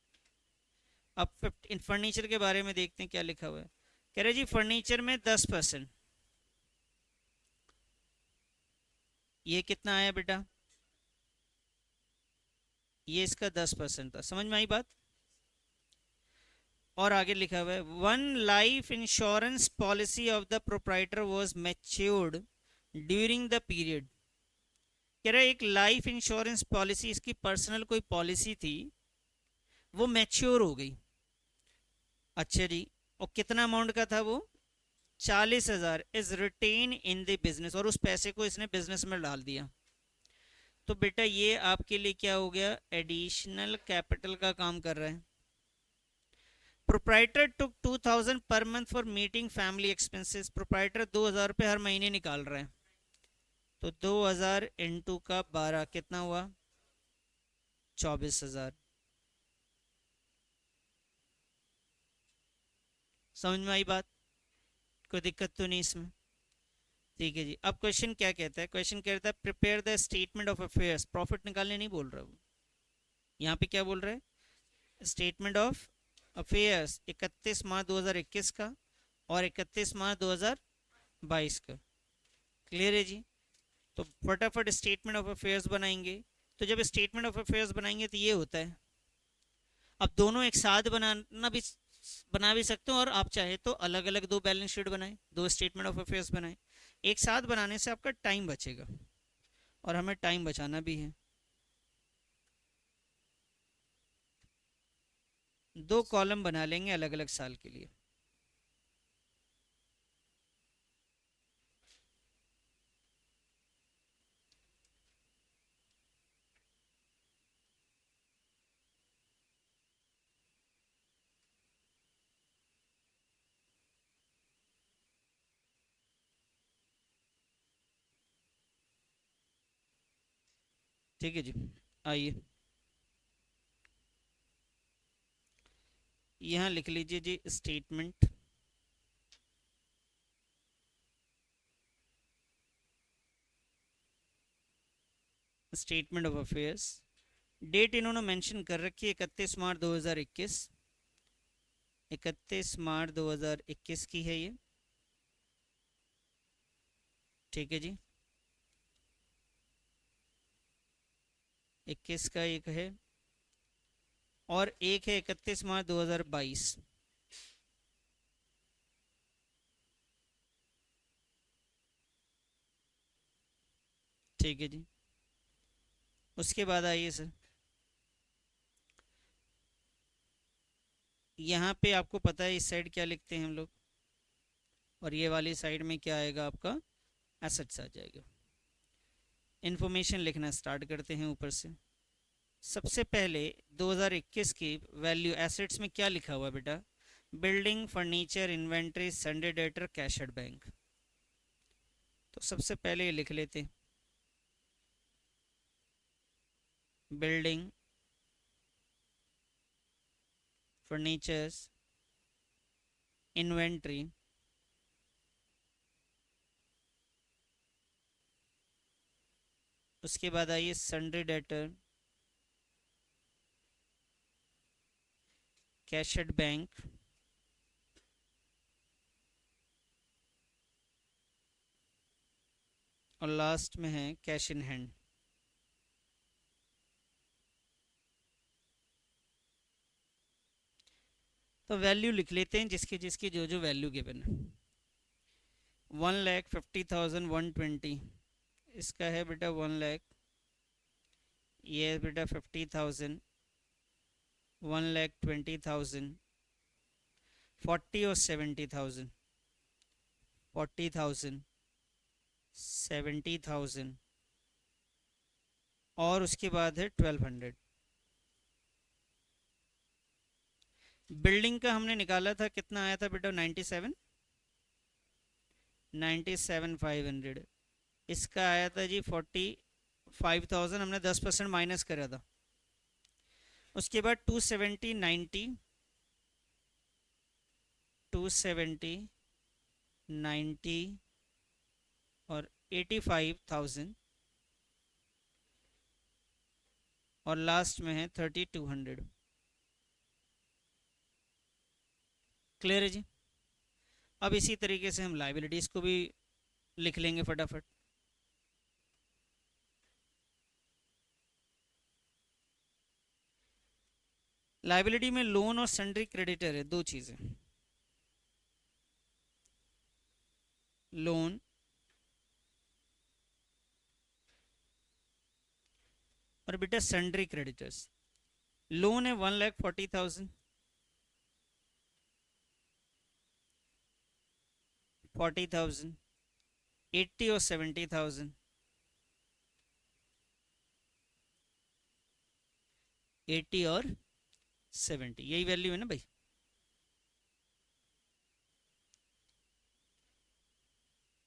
अब फर्नीचर के बारे में देखते हैं क्या लिखा हुआ है। कह रहे जी फर्नीचर में 10%, ये कितना आया बेटा, ये इसका 10% था, समझ में आई बात। और आगे लिखा हुआ है, one life insurance policy of the proprietor was matured during the period. कह रहा है एक लाइफ इंश्योरेंस पॉलिसी, इसकी पर्सनल कोई पॉलिसी थी, वो मैच्योर हो गई। अच्छा जी, और कितना अमाउंट का था वो, 40,000 is written in the business, और उस पैसे को इसने बिजनेस में डाल दिया। तो बेटा ये आपके लिए क्या हो गया, एडिशनल कैपिटल का काम कर रहा है। Proprietor took 2,000 per month for meeting family expenses. Proprietor 2,000 रुपये हर महीने निकाल रहा है, तो 2,000 इंटू का 12 कितना हुआ, 24,000। समझ में आई बात, कोई दिक्कत तो नहीं इसमें। ठीक है जी, अब क्वेश्चन क्या कहता है, क्वेश्चन कहता है prepare the statement of affairs. Profit निकालने नहीं बोल रहा वो, यहाँ पे क्या बोल रहा है, स्टेटमेंट ऑफ अफेयर्स 31 मार्च 2021 का और 31 मार्च 2022 का। क्लियर है जी, तो फटाफट स्टेटमेंट ऑफ अफेयर्स बनाएंगे। तो जब स्टेटमेंट ऑफ अफेयर्स बनाएंगे तो ये होता है, अब दोनों एक साथ बना भी सकते हो, और आप चाहे तो अलग अलग दो बैलेंस शीट बनाएं, दो स्टेटमेंट ऑफ अफेयर्स बनाएं। एक साथ बनाने से आपका टाइम बचेगा, और हमें टाइम बचाना भी है। दो कॉलम बना लेंगे अलग अलग साल के लिए। ठीक है जी, आइए यहाँ लिख लीजिए जी, statement statement of affairs date इन्होंने मेंशन कर रखी है 31 मार्च 2021, 31 मार्च 2021 की है ये। ठीक है जी, 21 का एक है और एक है 31 मार्च 2022। ठीक है जी, उसके बाद आइए सर, यहाँ पे आपको पता है इस साइड क्या लिखते हैं हम लोग, और ये वाली साइड में क्या आएगा आपका, एसेट्स आ जाएगा। इन्फॉर्मेशन लिखना स्टार्ट करते हैं ऊपर से। सबसे पहले 2021 की वैल्यू एसेट्स में क्या लिखा हुआ है बेटा, building, furniture, inventory, Sunday debtor, cash at bank. तो सबसे पहले ये लिख लेते, बिल्डिंग, फर्नीचर्स, इन्वेंट्री, उसके बाद आइए Sunday debtor, cash at bank, और लास्ट में है कैश इन हैंड। तो वैल्यू लिख लेते हैं जिसकी जिसकी जो जो वैल्यू गिवन है। 1,50,120, इसका है बेटा 1,00,000, ये है बेटा 50,000, 1,20,000, 40 और 70,000, 40,000, 70,000, और उसके बाद है 1,200। बिल्डिंग का हमने निकाला था, कितना आया था बेटा, 97, 97,500। इसका आया था जी 45,000, हमने 10% माइनस करा था। उसके बाद 270, 90, 270, 90 और 85,000, और लास्ट में है 3,200। क्लियर है जी। अब इसी तरीके से हम लाइबिलिटीज़ को भी लिख लेंगे फटाफट। लाइबिलिटी में लोन और सन्ड्री क्रेडिटर है, दो चीज़ें, लोन और बेटा सन्ड्री क्रेडिटर्स। लोन है 1,40,000, 40,000, 80 और 70,000, 80 और 70, यही वैल्यू है ना भाई।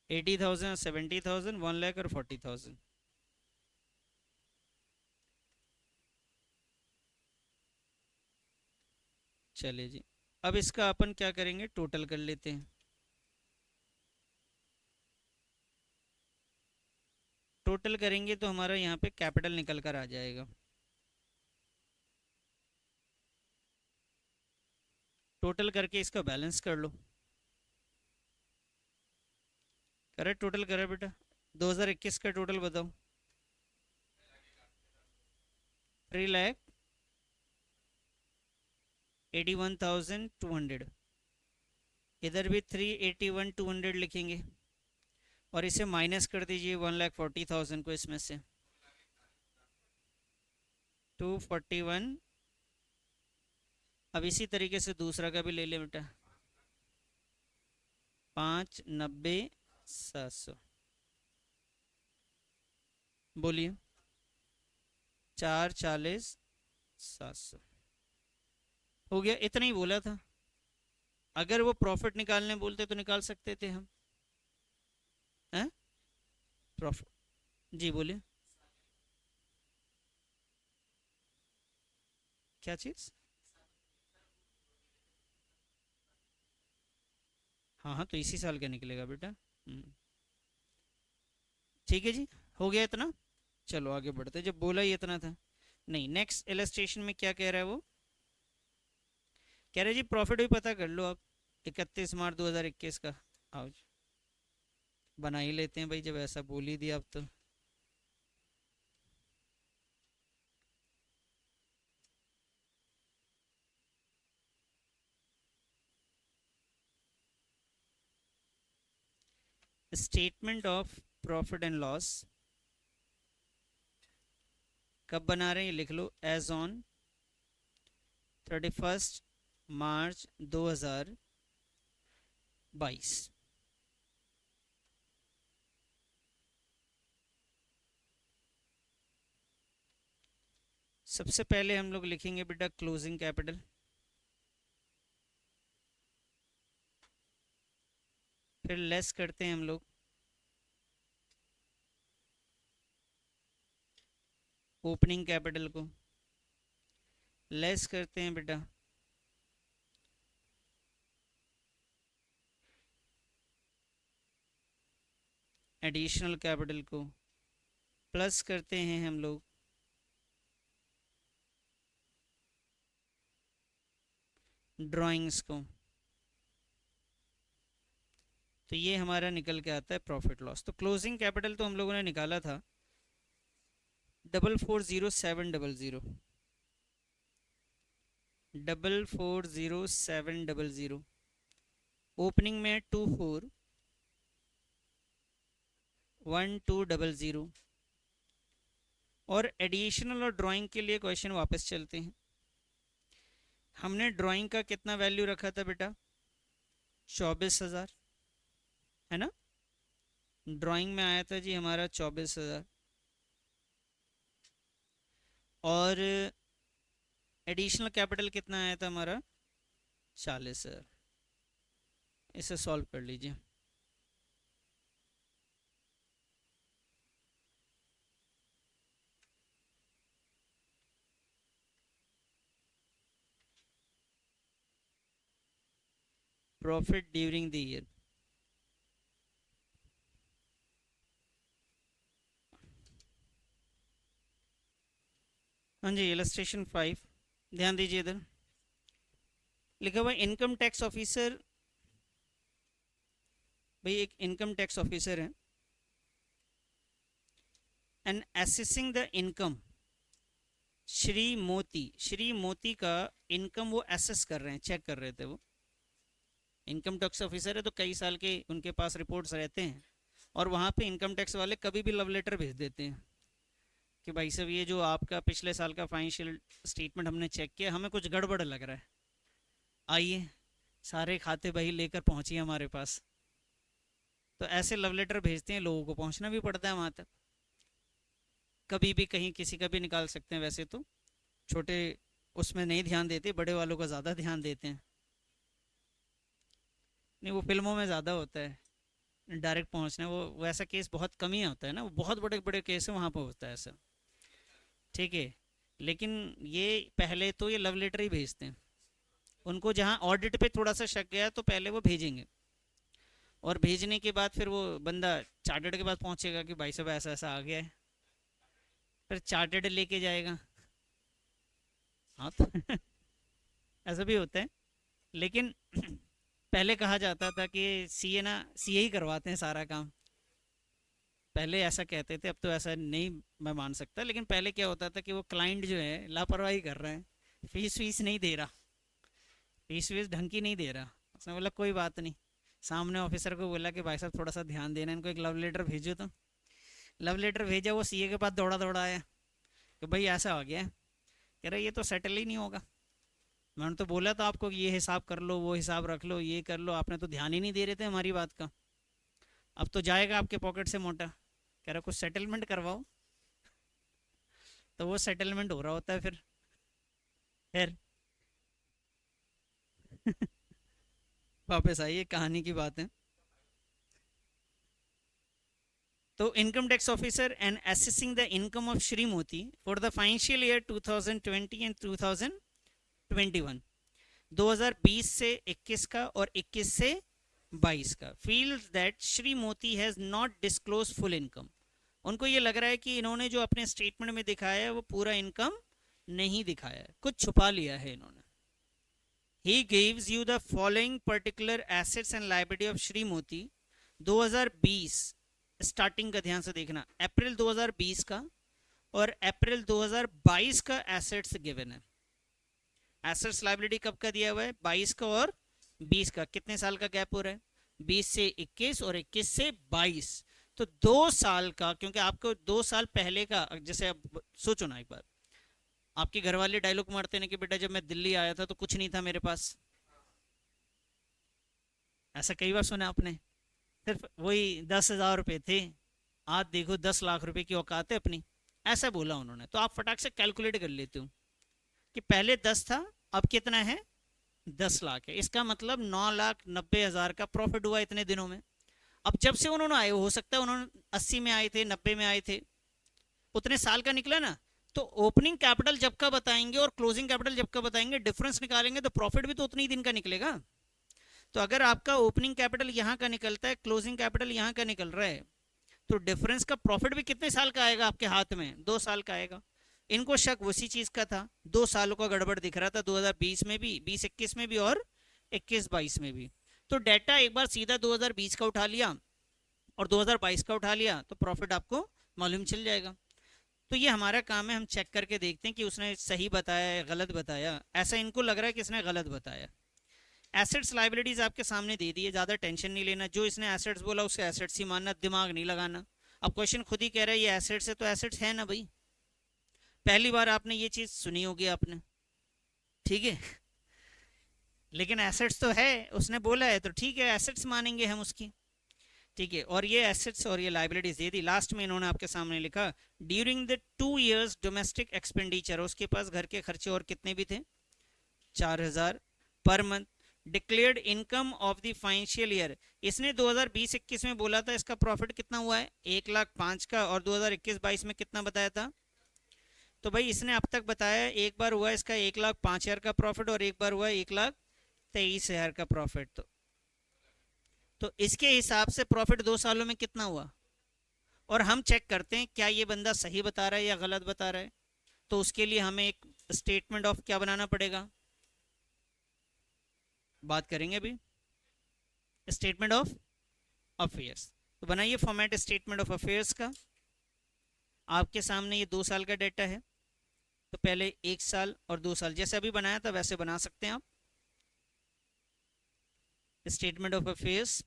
$80,000, $70,000, 1,00,000 और 40,000। चलिए जी, अब इसका अपन क्या करेंगे, टोटल कर लेते हैं। टोटल करेंगे तो हमारा यहाँ पे कैपिटल निकल कर आ जाएगा। टोटल करके इसका बैलेंस कर लो। करे टोटल करे बेटा, 2021 का टोटल बताओ। 3,81,200। इधर भी 3,81,200 लिखेंगे, और इसे माइनस कर दीजिए 1,40,000 को इसमें से, 241। अब इसी तरीके से दूसरा का भी ले ले बेटा, 5,90,700। बोलिए, 4,40,700 हो गया, इतना ही बोला था। अगर वो प्रॉफिट निकालने बोलते तो निकाल सकते थे हम, हैं प्रॉफिट। जी बोलिए, क्या चीज़। हाँ हाँ, तो इसी साल का निकलेगा बेटा। ठीक है जी, हो गया इतना। चलो आगे बढ़ते, जब बोला ही इतना था। नहीं, नेक्स्ट इलस्ट्रेशन में क्या कह रहा है वो, कह रहे जी प्रॉफिट भी पता कर लो आप 31 मार्च 2021 का। आओ जी, बना ही लेते हैं भाई, जब ऐसा बोल ही दिया अब तो। Statement of profit and loss कब बना रहे हैं ये लिख लो, एज ऑन 31 मार्च 2022। सबसे पहले हम लोग लिखेंगे बेटा क्लोजिंग कैपिटल, फिर लेस करते हैं हम लोग ओपनिंग कैपिटल को, लेस करते हैं बेटा एडिशनल कैपिटल को, प्लस करते हैं हम लोग ड्राइंग्स को। तो ये हमारा निकल के आता है प्रॉफिट लॉस। तो क्लोजिंग कैपिटल तो हम लोगों ने निकाला था 440700, 440700। ओपनिंग में 241200। और एडिशनल और ड्राइंग के लिए क्वेश्चन वापस चलते हैं। हमने ड्राइंग का कितना वैल्यू रखा था बेटा, 24,000 है ना। ड्राइंग में आया था जी हमारा 24,000, और एडिशनल कैपिटल कितना आया था हमारा 40,000। इसे सॉल्व कर लीजिए। प्रॉफिट ड्यूरिंग द ईयर, हाँ जी, इलस्ट्रेशन 5 ध्यान दीजिए इधर लिखा हुआ इनकम टैक्स ऑफिसर। भाई एक इनकम टैक्स ऑफिसर है and assessing the income Shri मोती का इनकम वो एसेस कर रहे हैं, चेक कर रहे थे वो। इनकम टैक्स ऑफिसर है तो कई साल के उनके पास रिपोर्ट्स रहते हैं, और वहाँ पे इनकम टैक्स वाले कभी भी लव लेटर भेज देते हैं कि भाई साहब ये जो आपका पिछले साल का फाइनेंशियल स्टेटमेंट हमने चेक किया, हमें कुछ गड़बड़ लग रहा है, आइए सारे खाते बही लेकर पहुँचिए हमारे पास। तो ऐसे लव लेटर भेजते हैं, लोगों को पहुँचना भी पड़ता है वहाँ तक, कभी भी कहीं किसी का भी निकाल सकते हैं। वैसे तो छोटे उसमें नहीं ध्यान देते, बड़े वालों का ज़्यादा ध्यान देते हैं। नहीं, वो फिल्मों में ज़्यादा होता है डायरेक्ट पहुँचना, वो वैसा केस बहुत कम ही होता है ना, वो बहुत बड़े बड़े केस है वहाँ पर होता है ऐसा, ठीक है। लेकिन ये पहले तो ये लव लेटर ही भेजते हैं, उनको जहाँ ऑडिट पे थोड़ा सा शक गया तो पहले वो भेजेंगे, और भेजने के बाद फिर वो बंदा चार्टर्ड के पास पहुँचेगा कि भाई साहब ऐसा ऐसा आ गया है, फिर चार्टर्ड लेके जाएगा। हाँ तो ऐसा भी होता है, लेकिन पहले कहा जाता था कि सीए ना, सीए ही करवाते हैं सारा काम, पहले ऐसा कहते थे, अब तो ऐसा नहीं मैं मान सकता। लेकिन पहले क्या होता था कि वो क्लाइंट जो है लापरवाही कर रहे हैं, फीस वीस नहीं दे रहा, फीस वीस ढंग की नहीं दे रहा, उसने बोला कोई बात नहीं, सामने ऑफिसर को बोला कि भाई साहब थोड़ा सा ध्यान देना, इनको एक लव लेटर भेजो। तो लव लेटर भेजा, वो सीए के पास दौड़ा दौड़ा आया कि भाई ऐसा हो गया है, कह रहा ये तो सेटल ही नहीं होगा, मैंने तो बोला था आपको कि ये हिसाब कर लो, वो हिसाब रख लो, ये कर लो, आपने तो ध्यान ही नहीं दे रहे थे हमारी बात का, अब तो जाएगा आपके पॉकेट से मोटा। कह रहा कुछ सेटलमेंट करवाओ, तो वो सेटलमेंट हो रहा होता है फिर वापस आइए, कहानी की बात है। तो income tax officer and assessing the income of Shri Moti for the financial year 2020 and 2021, 2020 से 21 का और 21 से 22 का, फील्स दैट श्री मोती has not disclose full income. उनको ये लग रहा है कि इन्होंने जो अपने स्टेटमेंट में दिखाया है वो पूरा इनकम नहीं दिखाया है, कुछ छुपा लिया है इन्होंने. He gives you the following particular assets and liability of Shri मोती 2020. स्टार्टिंग का ध्यान से देखना, अप्रैल 2020 का और अप्रैल 2022 का एसेट्स गिवन है. एसेट्स लाइबिलिटी कब का दिया हुआ है? 22 का और 20 का. कितने साल का गैप हो रहा है? 20 से 21 और 21 से 22. तो 2 साल का, क्योंकि आपको 2 साल पहले का, जैसे अब सोचो ना एक बार, आपके घर वाले डायलॉग मारते हैं कि बेटा जब मैं दिल्ली आया था तो कुछ नहीं था मेरे पास. ऐसा कई बार सुना आपने. सिर्फ वही 10,000 रुपये थे, आज देखो 10 लाख रुपए की औकात है अपनी. ऐसा बोला उन्होंने. तो आप फटाक से कैलकुलेट कर लेते हो कि पहले 10 था, अब कितना है? 10 लाख है. इसका मतलब 9,90,000 का प्रॉफिट हुआ इतने दिनों में. अब जब से उन्होंने आए, हो सकता है उन्होंने 80 में आए थे, 90 में आए थे, उतने साल का निकला ना. तो ओपनिंग कैपिटल जब का बताएंगे और क्लोजिंग कैपिटल जब का बताएंगे, डिफरेंस निकालेंगे तो प्रॉफिट भी तो उतनी ही दिन का निकलेगा. तो अगर आपका ओपनिंग कैपिटल यहाँ का निकलता है, क्लोजिंग कैपिटल यहाँ का निकल रहा है, तो डिफरेंस का प्रॉफिट भी कितने साल का आएगा आपके हाथ में? 2 साल का आएगा. इनको शक उसी चीज का था, 2 सालों का गड़बड़ दिख रहा था, 2020 में भी, 20-21 में भी और 21-22 में भी. तो डेटा एक बार सीधा 2020 का उठा लिया और 2022 का उठा लिया तो प्रॉफिट आपको मालूम चल जाएगा. तो ये हमारा काम है, हम चेक करके देखते हैं कि उसने सही बताया है गलत बताया. ऐसा इनको लग रहा है कि इसने गलत बताया. एसेट्स लाइबिलिटीज आपके सामने दे दी है, ज़्यादा टेंशन नहीं लेना. जो इसने एसेट्स बोला उसे एसेट्स ही मानना, दिमाग नहीं लगाना. अब क्वेश्चन खुद ही कह रहा है ये एसेट्स है तो एसेट्स है ना भाई. पहली बार आपने ये चीज़ सुनी होगी आपने, ठीक है. लेकिन एसेट्स तो है, उसने बोला है तो ठीक है, एसेट्स मानेंगे हम उसकी. ठीक है. और ये एसेट्स और ये लाइबिलिटीज दे दी. लास्ट में इन्होंने आपके सामने लिखा during the 2 years domestic expenditure. उसके पास घर के खर्चे और कितने भी थे? 4,000 per month. Declared income of the financial year. इसने 2020-21 में बोला था इसका प्रॉफिट कितना हुआ है? 1,05,000 का. और 2021-22 में कितना बताया था? तो भाई इसने अब तक बताया, एक बार हुआ इसका 1,05,000 का प्रॉफिट और एक बार हुआ 1,23,000 का प्रॉफिट. तो इसके हिसाब से प्रॉफिट 2 सालों में कितना हुआ? और हम चेक करते हैं क्या ये बंदा सही बता रहा है या गलत बता रहा है. तो उसके लिए हमें एक स्टेटमेंट ऑफ क्या बनाना पड़ेगा, बात करेंगे अभी. Statement of affairs. तो बनाइए फॉर्मेट स्टेटमेंट ऑफ अफेयर्स का. आपके सामने ये 2 साल का डेटा है, तो पहले 1 साल और 2 साल जैसे अभी बनाया था वैसे बना सकते हैं आप. Statement of affairs.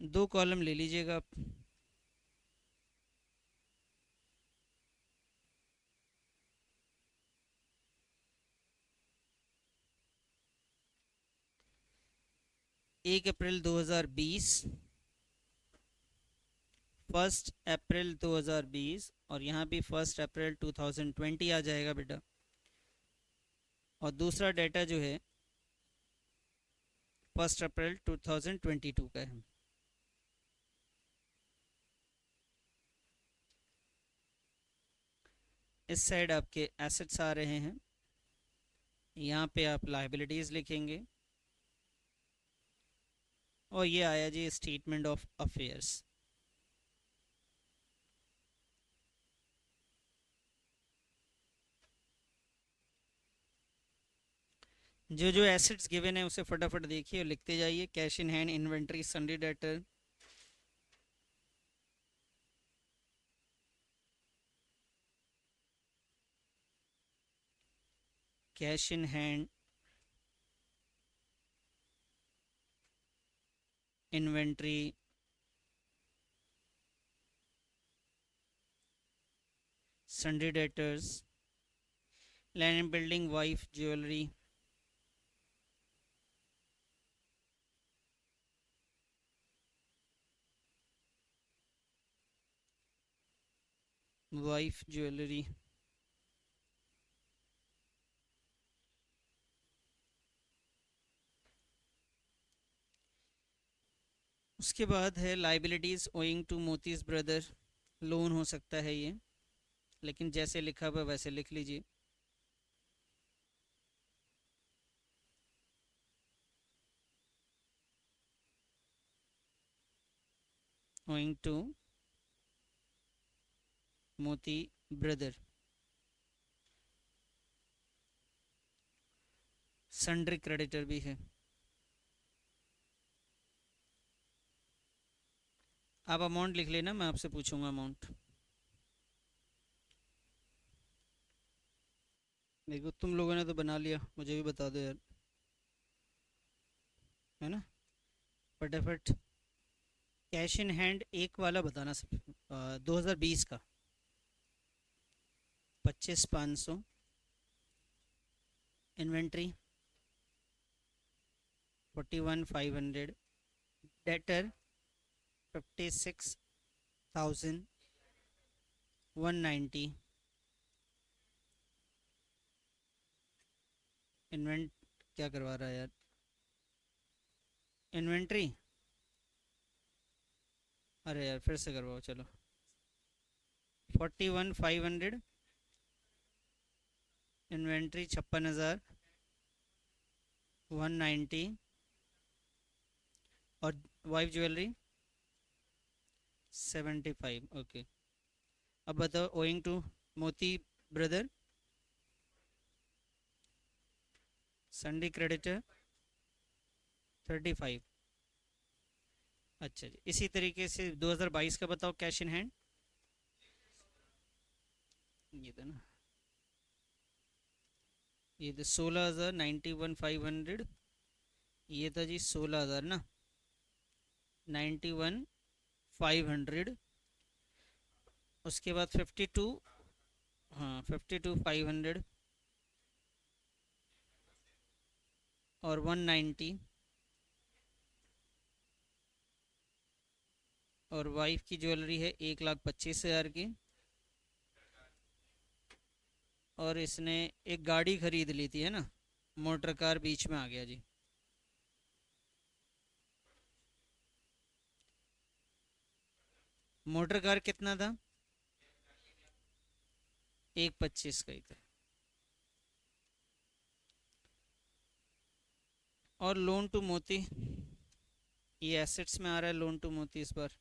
दो कॉलम ले लीजिएगा आप. एक अप्रैल 2020, 1 अप्रैल 2020 और यहाँ भी 1 अप्रैल 2020 आ जाएगा बेटा. और दूसरा डेटा जो है 1 अप्रैल 2022 का है. इस साइड आपके एसेट्स आ रहे हैं, यहाँ पे आप लाइबिलिटीज़ लिखेंगे और ये आया जी स्टेटमेंट ऑफ अफेयर्स. जो जो एसेट्स गिवन है उसे फटाफट देखिए और लिखते जाइए. Cash in hand, inventory, sundry debtor, cash in hand, inventory, sundry debtors, land and building, wife jewellery, wife jewellery. उसके बाद है liabilities owing to Moti's brother. Loan हो सकता है ये, लेकिन जैसे लिखा हुआ वैसे लिख लीजिए. owing to मोती ब्रदर। सन्ड्री क्रेडिटर भी है। आप अमाउंट लिख लेना, मैं आपसे पूछूंगा अमाउंट। देखो तुम लोगों ने तो बना लिया, मुझे भी बता दो यार, है ना, फटाफट। कैश इन हैंड एक वाला बताना सब। 2020 का 25,500। इन्वेंट्री 41,500। डेटर 56,190। इन्वेंट क्या करवा रहा है यार, इन्वेंट्री, अरे यार फिर से करवाओ चलो। 41,500। इन्वेंट्री 56,190। और वाइफ ज्वेलरी 75। ओके, अब बताओ ओइंग टू मोती ब्रदर, संडे क्रेडिटर 35। अच्छा जी, इसी तरीके से 2022 का बताओ कैश इन हैंड। ये था ना, ये तो 16,91,500। ये था जी 16,000 ना, 91,500। उसके बाद 52, हाँ 52,500 और 190। और वाइफ की ज्वेलरी है 1,25,000 की। और इसने एक गाड़ी खरीद ली थी, है ना, मोटर कार बीच में आ गया जी। मोटर कार कितना था, 1,25 का ही था। और लोन टू मोती, ये एसेट्स में आ रहा है लोन टू मोती इस बार।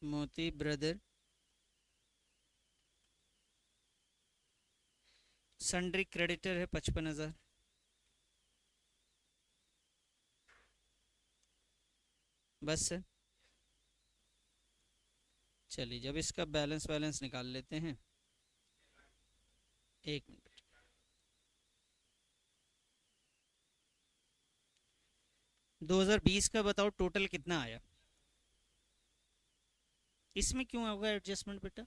मोती ब्रदर, सन्ड्री क्रेडिटर है 55,000। बस सर, चलिए जब इसका बैलेंस बैलेंस निकाल लेते हैं। एक मिनट, दो हजार बीस का बताओ टोटल कितना आया। इसमें क्यों होगा एडजस्टमेंट बेटा,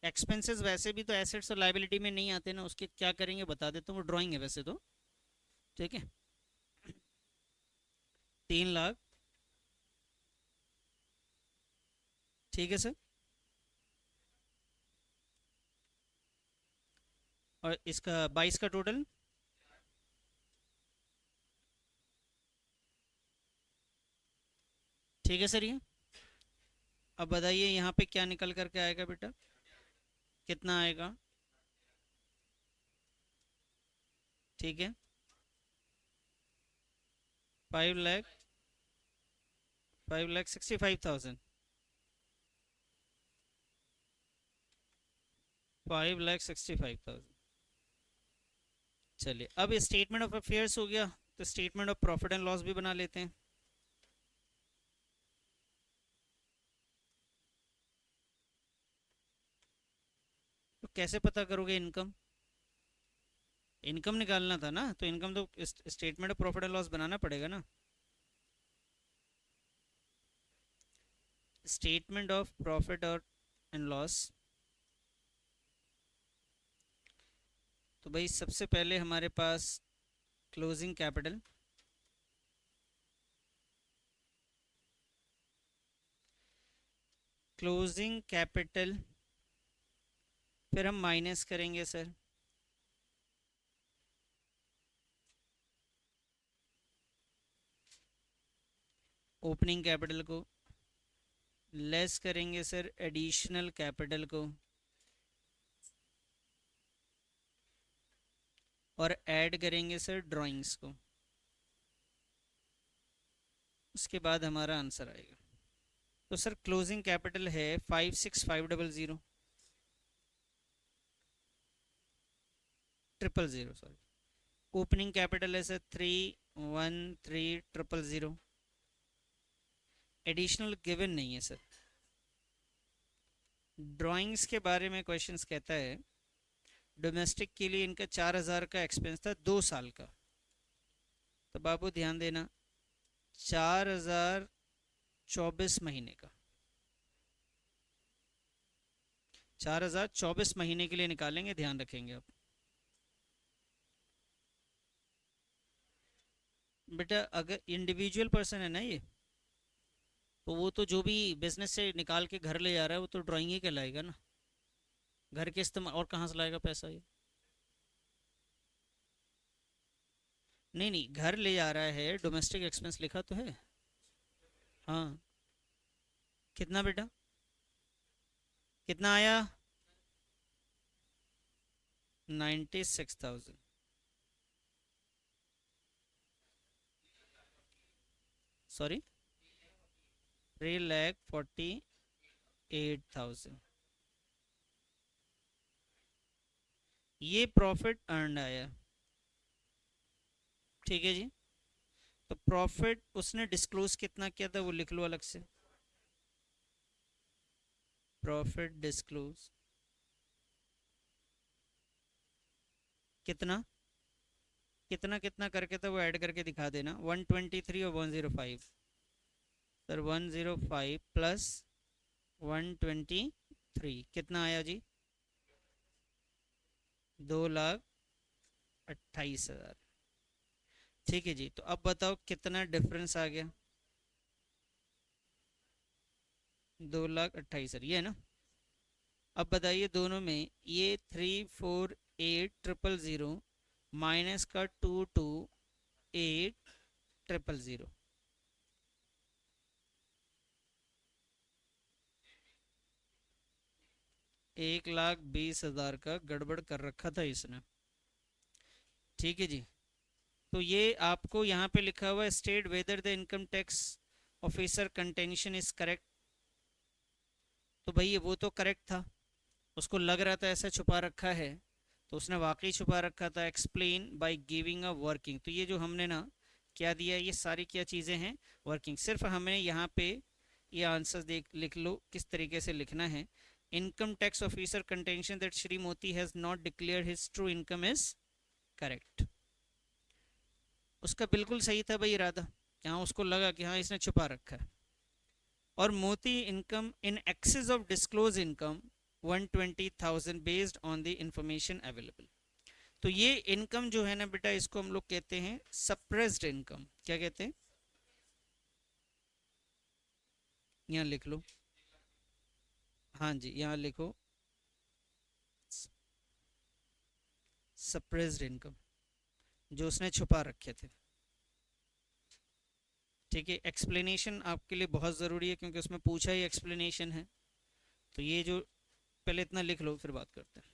एक्सपेंसेस वैसे भी तो एसेट्स और लाइबिलिटी में नहीं आते ना, उसके क्या करेंगे बता देते हैं, वो ड्राइंग है वैसे तो। ठीक है, 3 लाख, ठीक है सर। और इसका 22 का टोटल, ठीक है सर। ये अब बताइए यहाँ पे क्या निकल करके आएगा बेटा, कितना आएगा। ठीक है, 5 लाख, 5,65,000, 5,65,000। चलिए अब स्टेटमेंट ऑफ अफेयर्स हो गया, तो statement of profit and loss भी बना लेते हैं। तो कैसे पता करोगे इनकम, इनकम निकालना था ना, तो इनकम तो statement of profit and loss बनाना पड़ेगा ना। स्टेटमेंट ऑफ प्रॉफिट और एंड लॉस, तो भाई सबसे पहले हमारे पास क्लोजिंग कैपिटल, क्लोजिंग कैपिटल, फिर हम माइनस करेंगे सर ओपनिंग कैपिटल को, लेस करेंगे सर एडिशनल कैपिटल को, और ऐड करेंगे सर ड्राइंग्स को, उसके बाद हमारा आंसर आएगा। तो सर क्लोजिंग कैपिटल है 56500, 000 सॉरी। ओपनिंग कैपिटल है सर 313 000। एडिशनल गिवन नहीं है सर। ड्राइंग्स के बारे में क्वेश्चंस कहता है डोमेस्टिक के लिए इनका 4000 का एक्सपेंस था 2 साल का। तो बाबू ध्यान देना, 4000 24 महीने का, 4000 24 महीने के लिए निकालेंगे, ध्यान रखेंगे आप। बेटा अगर इंडिविजुअल पर्सन है ना ये, तो वो तो जो भी बिजनेस से निकाल के घर ले जा रहा है वो तो ड्राइंग ही कहलाएगा ना। घर के इस्तेमाल और कहाँ से लाएगा पैसा ये? नहीं नहीं, घर ले जा रहा है, डोमेस्टिक एक्सपेंस लिखा तो है। हाँ, कितना बेटा, कितना आया? 96,000। सॉरी, 3,48,000 ये प्रॉफिट अर्न आया। ठीक है जी। तो प्रॉफिट उसने डिस्क्लोज कितना किया था वो लिख लो अलग से। प्रॉफिट डिस्क्लोज कितना कितना कितना करके था वो ऐड करके दिखा देना। 123 और 105। सर 105 प्लस 123 कितना आया जी? 2,28,000। ठीक है जी। तो अब बताओ कितना डिफरेंस आ गया? 2,28,000 ये है ना। अब बताइए दोनों में ये 348,000 माइनस का 228,000। 1,20,000 का गड़बड़ कर रखा था इसने। ठीक है जी। तो ये आपको यहाँ पे लिखा हुआ है state whether the income tax officer contention is correct. तो भाई वो तो करेक्ट था, उसको लग रहा था ऐसा छुपा रखा है, तो उसने वाकई छुपा रखा था। Explain by giving a working, तो ये जो हमने ना क्या दिया, ये सारी क्या चीज़ें हैं? वर्किंग। सिर्फ हमें यहाँ पे ये आंसर देख लिख लो किस तरीके से लिखना है। Income tax officer contention that Shri Moti has not declare his true income is correct. उसका बिल्कुल सही था भाई इरादा, यहाँ उसको लगा कि हाँ इसने छुपा रखा है। और मोती income in excess of disclose income 120,000 based on the information available. तो ये इनकम जो है ना बेटा, इसको हम लोग कहते हैं सप्रेस्ड इनकम। क्या कहते हैं? यहाँ लिख लो। हाँ जी, यहाँ लिखो सप्रेस्ड इनकम, जो उसने छुपा रखे थे। ठीक है, एक्सप्लेनेशन आपके लिए बहुत ज़रूरी है क्योंकि उसमें पूछा ही एक्सप्लेनेशन है। तो ये जो पहले इतना लिख लो फिर बात करते हैं।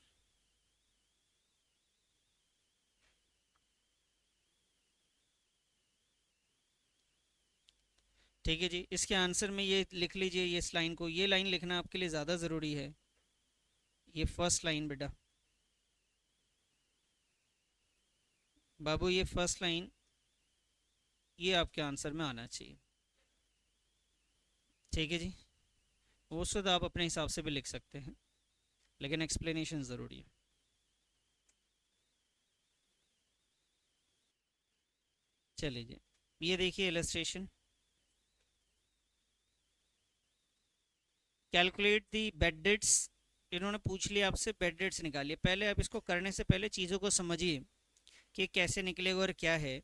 ठीक है जी। इसके आंसर में ये लिख लीजिए, ये इस लाइन को, ये लाइन लिखना आपके लिए ज़्यादा ज़रूरी है। ये फर्स्ट लाइन बेटा, बाबू ये फर्स्ट लाइन, ये आपके आंसर में आना चाहिए। ठीक है जी। वो तो आप अपने हिसाब से भी लिख सकते हैं, लेकिन एक्सप्लेनेशन ज़रूरी है। चलिए जी, ये देखिए illustration. Calculate the bad debts, इन्होंने पूछ लिया आपसे बेड डेट्स निकालिए। पहले आप इसको करने से पहले चीज़ों को समझिए कि कैसे निकलेगा और क्या है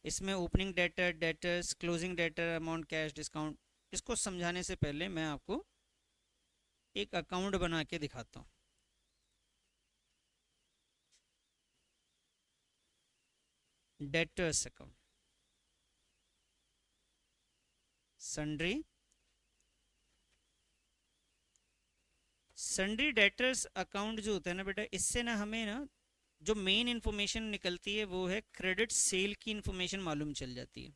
इसमें। Opening debtor, debtors, closing debtor, amount cash, discount, इसको समझाने से पहले मैं आपको एक अकाउंट बना के दिखाता हूँ। Debtors account, sundry, sundry debtors account जो होता है ना बेटा, इससे ना हमें ना जो मेन इंफॉर्मेशन निकलती है वो है क्रेडिट सेल की इंफॉर्मेशन मालूम चल जाती है।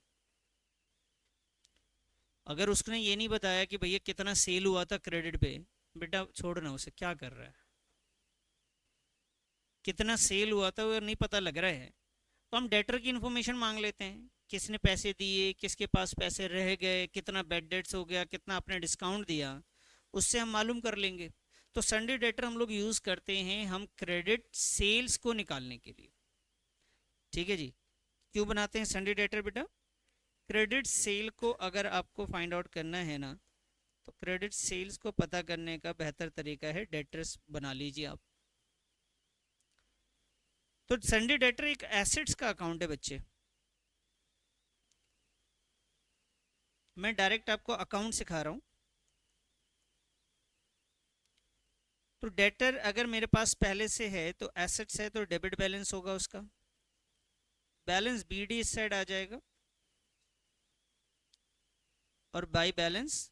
अगर उसने ये नहीं बताया कि भैया कितना सेल हुआ था क्रेडिट पे, बेटा छोड़ना, उसे क्या कर रहा है, कितना सेल हुआ था वो नहीं पता लग रहा है, तो हम डेटर की इंफॉर्मेशन मांग लेते हैं, किसने पैसे दिए, किसके पास पैसे रह गए, कितना बैड डेट्स हो गया, कितना आपने डिस्काउंट दिया, उससे हम मालूम कर लेंगे। तो संडे डेटर हम लोग यूज करते हैं हम क्रेडिट सेल्स को निकालने के लिए। ठीक है जी। क्यों बनाते हैं संडे डेटर बेटा? क्रेडिट सेल को अगर आपको फाइंड आउट करना है ना, तो क्रेडिट सेल्स को पता करने का बेहतर तरीका है डेटर्स बना लीजिए आप। तो संडे डेटर एक एसेट्स का अकाउंट है बच्चे। मैं डायरेक्ट आपको अकाउंट सिखा रहा हूं। तो डेटर अगर मेरे पास पहले से है तो एसेट्स है तो डेबिट बैलेंस होगा उसका, बैलेंस बीडी इस साइड आ जाएगा, और बाई बैलेंस,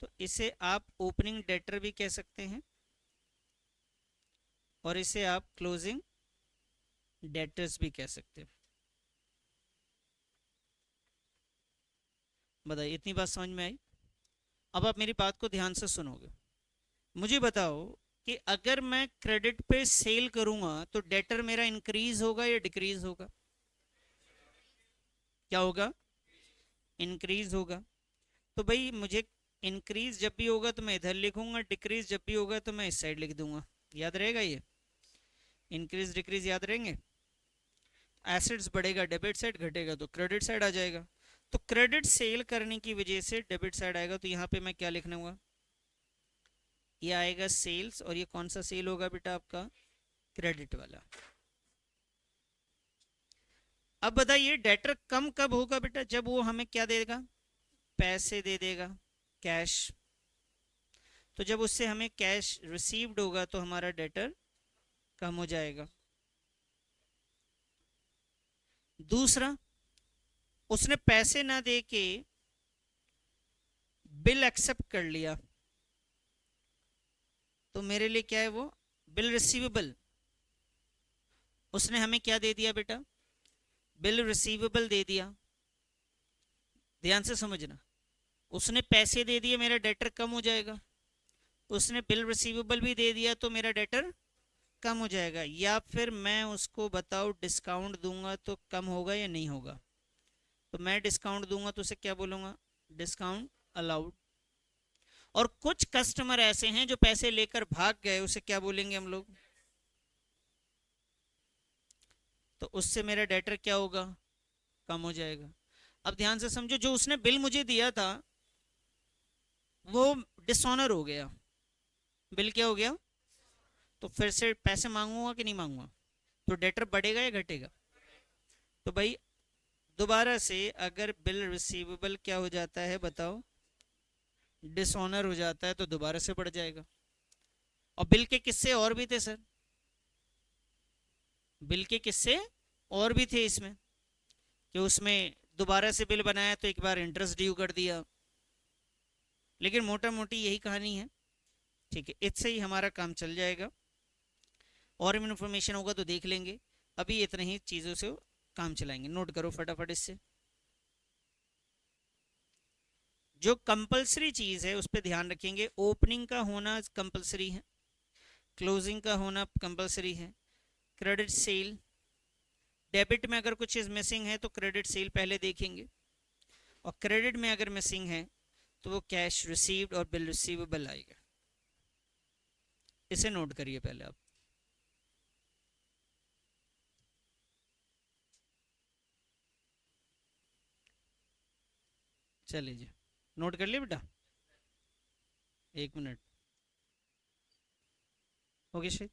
तो इसे आप ओपनिंग डेटर भी कह सकते हैं और इसे आप क्लोजिंग डेटर्स भी कह सकते हैं। बताइए इतनी बात समझ में आई? अब आप मेरी बात को ध्यान से सुनोगे। मुझे बताओ कि अगर मैं क्रेडिट पे सेल करूंगा तो डेटर मेरा इंक्रीज होगा या डिक्रीज होगा? क्या होगा? इंक्रीज होगा। तो भाई मुझे इंक्रीज जब भी होगा तो मैं इधर लिखूंगा, डिक्रीज जब भी होगा तो मैं इस साइड लिख दूंगा। याद रहेगा ये? इंक्रीज डिक्रीज याद रहेंगे। एसेट्स बढ़ेगा डेबिट साइड, घटेगा तो क्रेडिट साइड आ जाएगा। तो क्रेडिट सेल करने की वजह से डेबिट साइड आएगा, तो यहाँ पे मैं क्या लिखना होगा? ये आएगा सेल्स, और ये कौन सा सेल होगा बेटा आपका? क्रेडिट वाला। अब बताइए डेटर कम कब होगा बेटा? जब वो हमें क्या देगा? पैसे दे देगा, कैश। तो जब उससे हमें कैश रिसीव्ड होगा तो हमारा डेटर कम हो जाएगा। दूसरा, उसने पैसे ना दे के बिल एक्सेप्ट कर लिया, तो मेरे लिए क्या है वो? Bill receivable. उसने हमें क्या दे दिया बेटा? बिल रिसीवेबल दे दिया। ध्यान से समझना, उसने पैसे दे दिए, मेरा डेटर कम हो जाएगा। उसने बिल रिसीवेबल भी दे दिया तो मेरा डेटर कम हो जाएगा। या फिर मैं उसको बताओ डिस्काउंट दूंगा तो कम होगा या नहीं होगा? तो मैं डिस्काउंट दूंगा तो उसे क्या बोलूंगा? Discount allowed. और कुछ कस्टमर ऐसे हैं जो पैसे लेकर भाग गए, उसे क्या बोलेंगे हम लोग? तो उससे मेरा डेटर क्या होगा? कम हो जाएगा। अब ध्यान से समझो, जो उसने बिल मुझे दिया था वो डिसऑनर हो गया। बिल क्या हो गया? तो फिर से पैसे मांगूंगा कि नहीं मांगूंगा? तो डेटर बढ़ेगा या घटेगा? तो भाई दोबारा से अगर बिल रिसीवेबल क्या हो जाता है बताओ? डिसऑनर हो जाता है, तो दोबारा से बढ़ जाएगा। और बिल के किस्से और भी थे सर, बिल के किस्से और भी थे इसमें, कि उसमें दोबारा से बिल बनाया तो एक बार इंटरेस्ट ड्यू कर दिया। लेकिन मोटा मोटी यही कहानी है। ठीक है, इससे ही हमारा काम चल जाएगा। और भी इन्फॉर्मेशन होगा तो देख लेंगे, अभी इतने ही चीज़ों से काम चलाएंगे। नोट करो फटाफट इससे। जो कंपलसरी चीज़ है उस पर ध्यान रखेंगे। ओपनिंग का होना कंपलसरी है, क्लोजिंग का होना कंपलसरी है, क्रेडिट सेल, डेबिट में अगर कुछ चीज़ मिसिंग है तो क्रेडिट सेल पहले देखेंगे, और क्रेडिट में अगर मिसिंग है तो वो कैश रिसीव्ड और बिल रिसीवेबल आएगा। इसे नोट करिए पहले आप। चलिए जी, नोट कर लिया बेटा? एक मिनट हो गया शायद।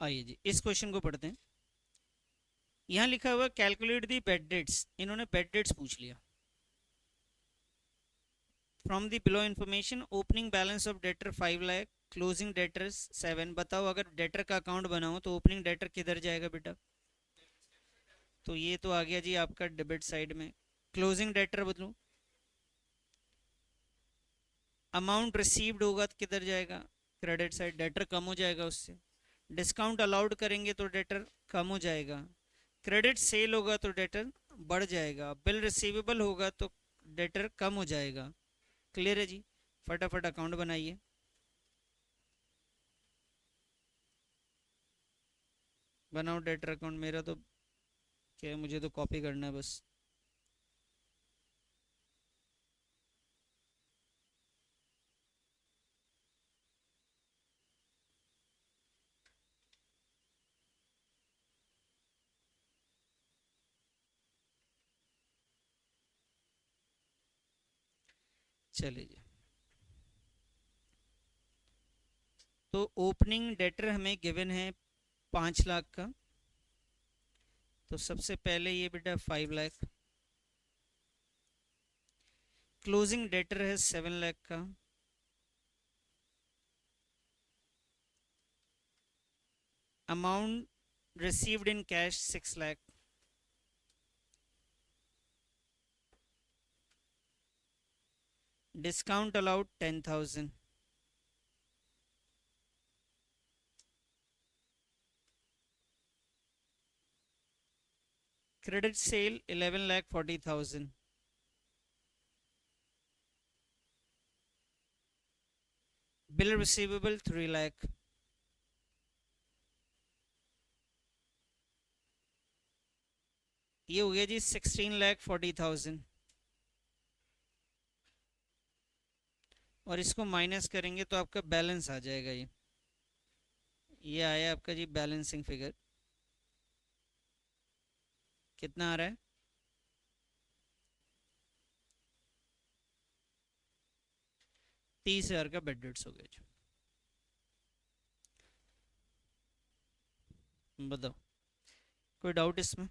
आइए जी इस क्वेश्चन को पढ़ते हैं। यहाँ लिखा हुआ कैलकुलेट दी बेड डेट्स, इन्होंने बेड डेट्स पूछ लिया। From the below information opening balance of debtor 5 lakh, closing debtors 7। बताओ अगर डेटर का अकाउंट बनाओ तो ओपनिंग डेटर किधर जाएगा बेटा? तो ये तो आ गया जी आपका डेबिट साइड में। क्लोजिंग डेटर बदलूं, अमाउंट रिसीव्ड होगा तो किधर जाएगा? क्रेडिट साइड, डेटर कम हो जाएगा उससे। डिस्काउंट अलाउड करेंगे तो डेटर कम हो जाएगा, क्रेडिट सेल होगा तो डेटर बढ़ जाएगा, बिल रिसीवेबल होगा तो डेटर कम हो जाएगा। क्लियर है जी? फटाफट अकाउंट बनाइए। बनाओ डेटर अकाउंट। मेरा तो क्या है, मुझे तो कॉपी करना है बस। चलिए जी। तो ओपनिंग डेटर हमें गिवन है 5 लाख का, तो सबसे पहले ये बेटा 5 लाख। क्लोजिंग डेटर है 7 लाख का। Amount received in cash 6 lakh. Discount allowed 10,000। Credit sale 11,40,000। Bill receivable 3 lakh. ये हो गया जी 16,40,000। और इसको माइनस करेंगे तो आपका बैलेंस आ जाएगा। ये आया आपका जी बैलेंसिंग फिगर। कितना आ रहा है? 30,000 का बेड डेट्स हो गया जी। बताओ, कोई डाउट इसमें?